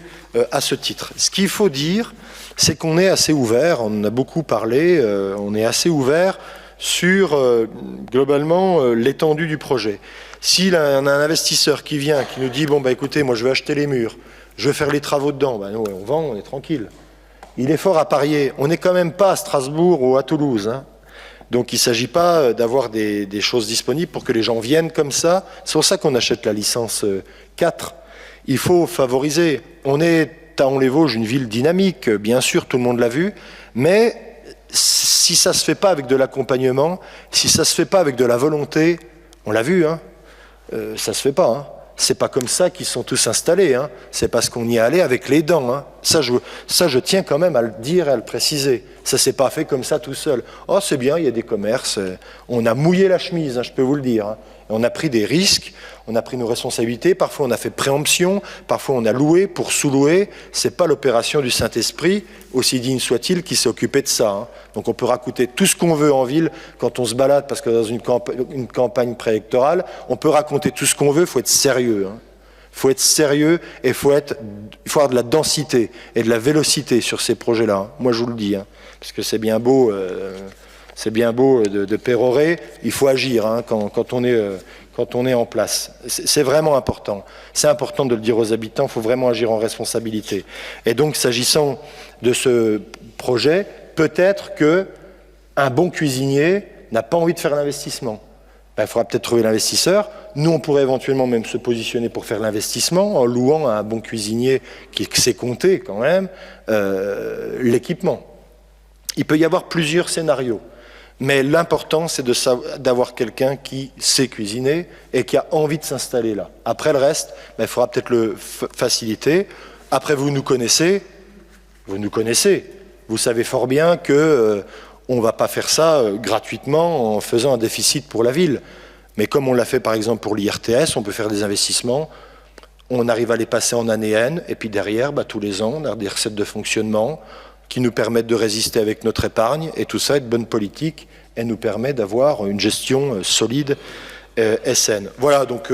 Speaker 1: à ce titre. Ce qu'il faut dire, c'est qu'on est assez ouvert, on en a beaucoup parlé, on est assez ouvert sur globalement l'étendue du projet. S'il a un investisseur qui vient, qui nous dit écoutez, moi je vais acheter les murs, je vais faire les travaux dedans, nous on vend, on est tranquille. Il est fort à parier. On n'est quand même pas à Strasbourg ou à Toulouse. Donc il ne s'agit pas d'avoir des choses disponibles pour que les gens viennent comme ça. C'est pour ça qu'on achète la licence 4. Il faut favoriser. On est Taon-les-Vosges, une ville dynamique, bien sûr, tout le monde l'a vu. Mais si ça ne se fait pas avec de l'accompagnement, si ça ne se fait pas avec de la volonté, on l'a vu, ça ne se fait pas. C'est pas comme ça qu'ils sont tous installés. C'est parce qu'on y est allé avec les dents. Ça, je tiens quand même à le dire et à le préciser. Ça s'est pas fait comme ça tout seul. Oh, c'est bien, il y a des commerces. On a mouillé la chemise, je peux vous le dire. On a pris des risques, on a pris nos responsabilités. Parfois, on a fait préemption. Parfois, on a loué pour sous-louer. C'est pas l'opération du Saint-Esprit, aussi digne soit-il, qui s'est occupé de ça. Donc, on peut raconter tout ce qu'on veut en ville quand on se balade, parce que dans une campagne préélectorale, on peut raconter tout ce qu'on veut. Il faut être sérieux. Il faut être sérieux et il faut avoir de la densité et de la vélocité sur ces projets-là. Moi, je vous le dis, parce que c'est bien beau. C'est bien beau de pérorer, il faut agir quand on est en place. C'est vraiment important. C'est important de le dire aux habitants, il faut vraiment agir en responsabilité. Et donc, s'agissant de ce projet, peut-être qu'un bon cuisinier n'a pas envie de faire l'investissement. Il faudra peut-être trouver l'investisseur. Nous, on pourrait éventuellement même se positionner pour faire l'investissement en louant à un bon cuisinier qui sait compter quand même l'équipement. Il peut y avoir plusieurs scénarios. Mais l'important, c'est d'avoir quelqu'un qui sait cuisiner et qui a envie de s'installer là. Après le reste, il faudra peut-être le faciliter. Après, vous nous connaissez. Vous savez fort bien que on ne va pas faire ça gratuitement en faisant un déficit pour la ville. Mais comme on l'a fait par exemple pour l'IRTS, on peut faire des investissements. On arrive à les passer en année N. Et puis derrière, tous les ans, on a des recettes de fonctionnement qui nous permettent de résister avec notre épargne, et tout ça est de bonne politique, et nous permet d'avoir une gestion solide et saine. Voilà, donc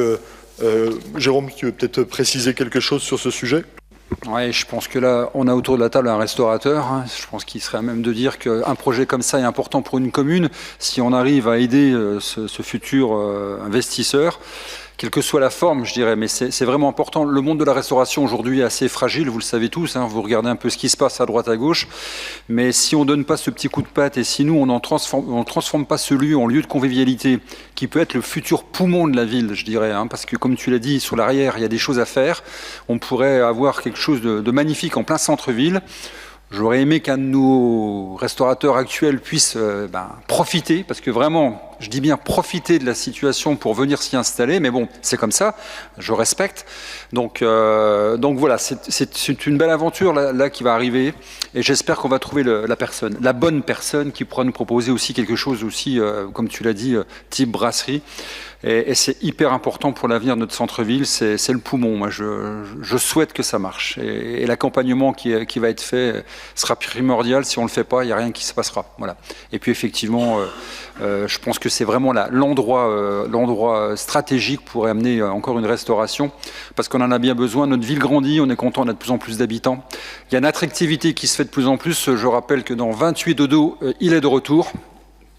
Speaker 1: Jérôme, tu veux peut-être préciser quelque chose sur ce sujet ?
Speaker 4: Oui, je pense que là, on a autour de la table un restaurateur. Je pense qu'il serait à même de dire qu'un projet comme ça est important pour une commune. Si on arrive à aider ce futur investisseur, quelle que soit la forme, je dirais, mais c'est vraiment important. Le monde de la restauration aujourd'hui est assez fragile, vous le savez tous, vous regardez un peu ce qui se passe à droite, à gauche, mais si on ne donne pas ce petit coup de patte et si nous, on ne transforme pas ce lieu en lieu de convivialité, qui peut être le futur poumon de la ville, je dirais, parce que comme tu l'as dit, sur l'arrière, il y a des choses à faire, on pourrait avoir quelque chose de magnifique en plein centre-ville. J'aurais aimé qu'un de nos restaurateurs actuels puisse profiter, parce que vraiment, je dis bien profiter de la situation pour venir s'y installer, mais bon, c'est comme ça, je respecte. Donc voilà, c'est une belle aventure là qui va arriver, et j'espère qu'on va trouver la bonne personne qui pourra nous proposer aussi quelque chose aussi, comme tu l'as dit, type brasserie. Et c'est hyper important pour l'avenir de notre centre-ville, c'est le poumon. Moi, je souhaite que ça marche. Et l'accompagnement qui va être fait sera primordial. Si on ne le fait pas, il n'y a rien qui se passera. Voilà. Et puis effectivement, je pense que c'est vraiment l'endroit stratégique pour amener encore une restauration, parce qu'on en a bien besoin. Notre ville grandit, on est content, on a de plus en plus d'habitants. Il y a une attractivité qui se fait de plus en plus. Je rappelle que dans 28 dodo, il est de retour.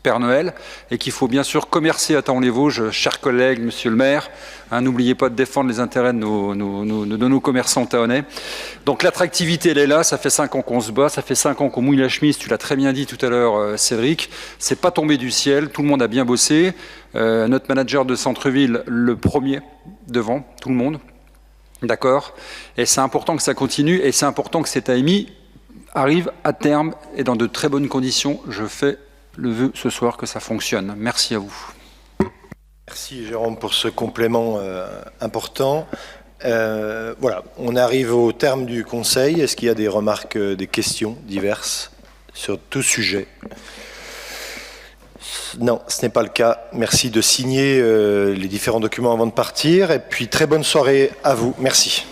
Speaker 4: Père Noël, et qu'il faut bien sûr commercer à Thaon-les-Vosges, chers collègues, monsieur le maire. N'oubliez pas de défendre les intérêts de nos commerçants taonnais. Donc l'attractivité, elle est là, ça fait 5 ans qu'on se bat, ça fait 5 ans qu'on mouille la chemise, tu l'as très bien dit tout à l'heure, Cédric. C'est pas tombé du ciel, tout le monde a bien bossé. Notre manager de centre-ville, le premier, devant tout le monde. D'accord. Et c'est important que ça continue, et c'est important que cette AMI arrive à terme et dans de très bonnes conditions. Je fais le vœu ce soir que ça fonctionne. Merci à vous.
Speaker 1: Merci Jérôme pour ce complément important. Voilà, on arrive au terme du conseil. Est-ce qu'il y a des remarques, des questions diverses sur tout sujet? Non, ce n'est pas le cas. Merci de signer les différents documents avant de partir. Et puis très bonne soirée à vous. Merci.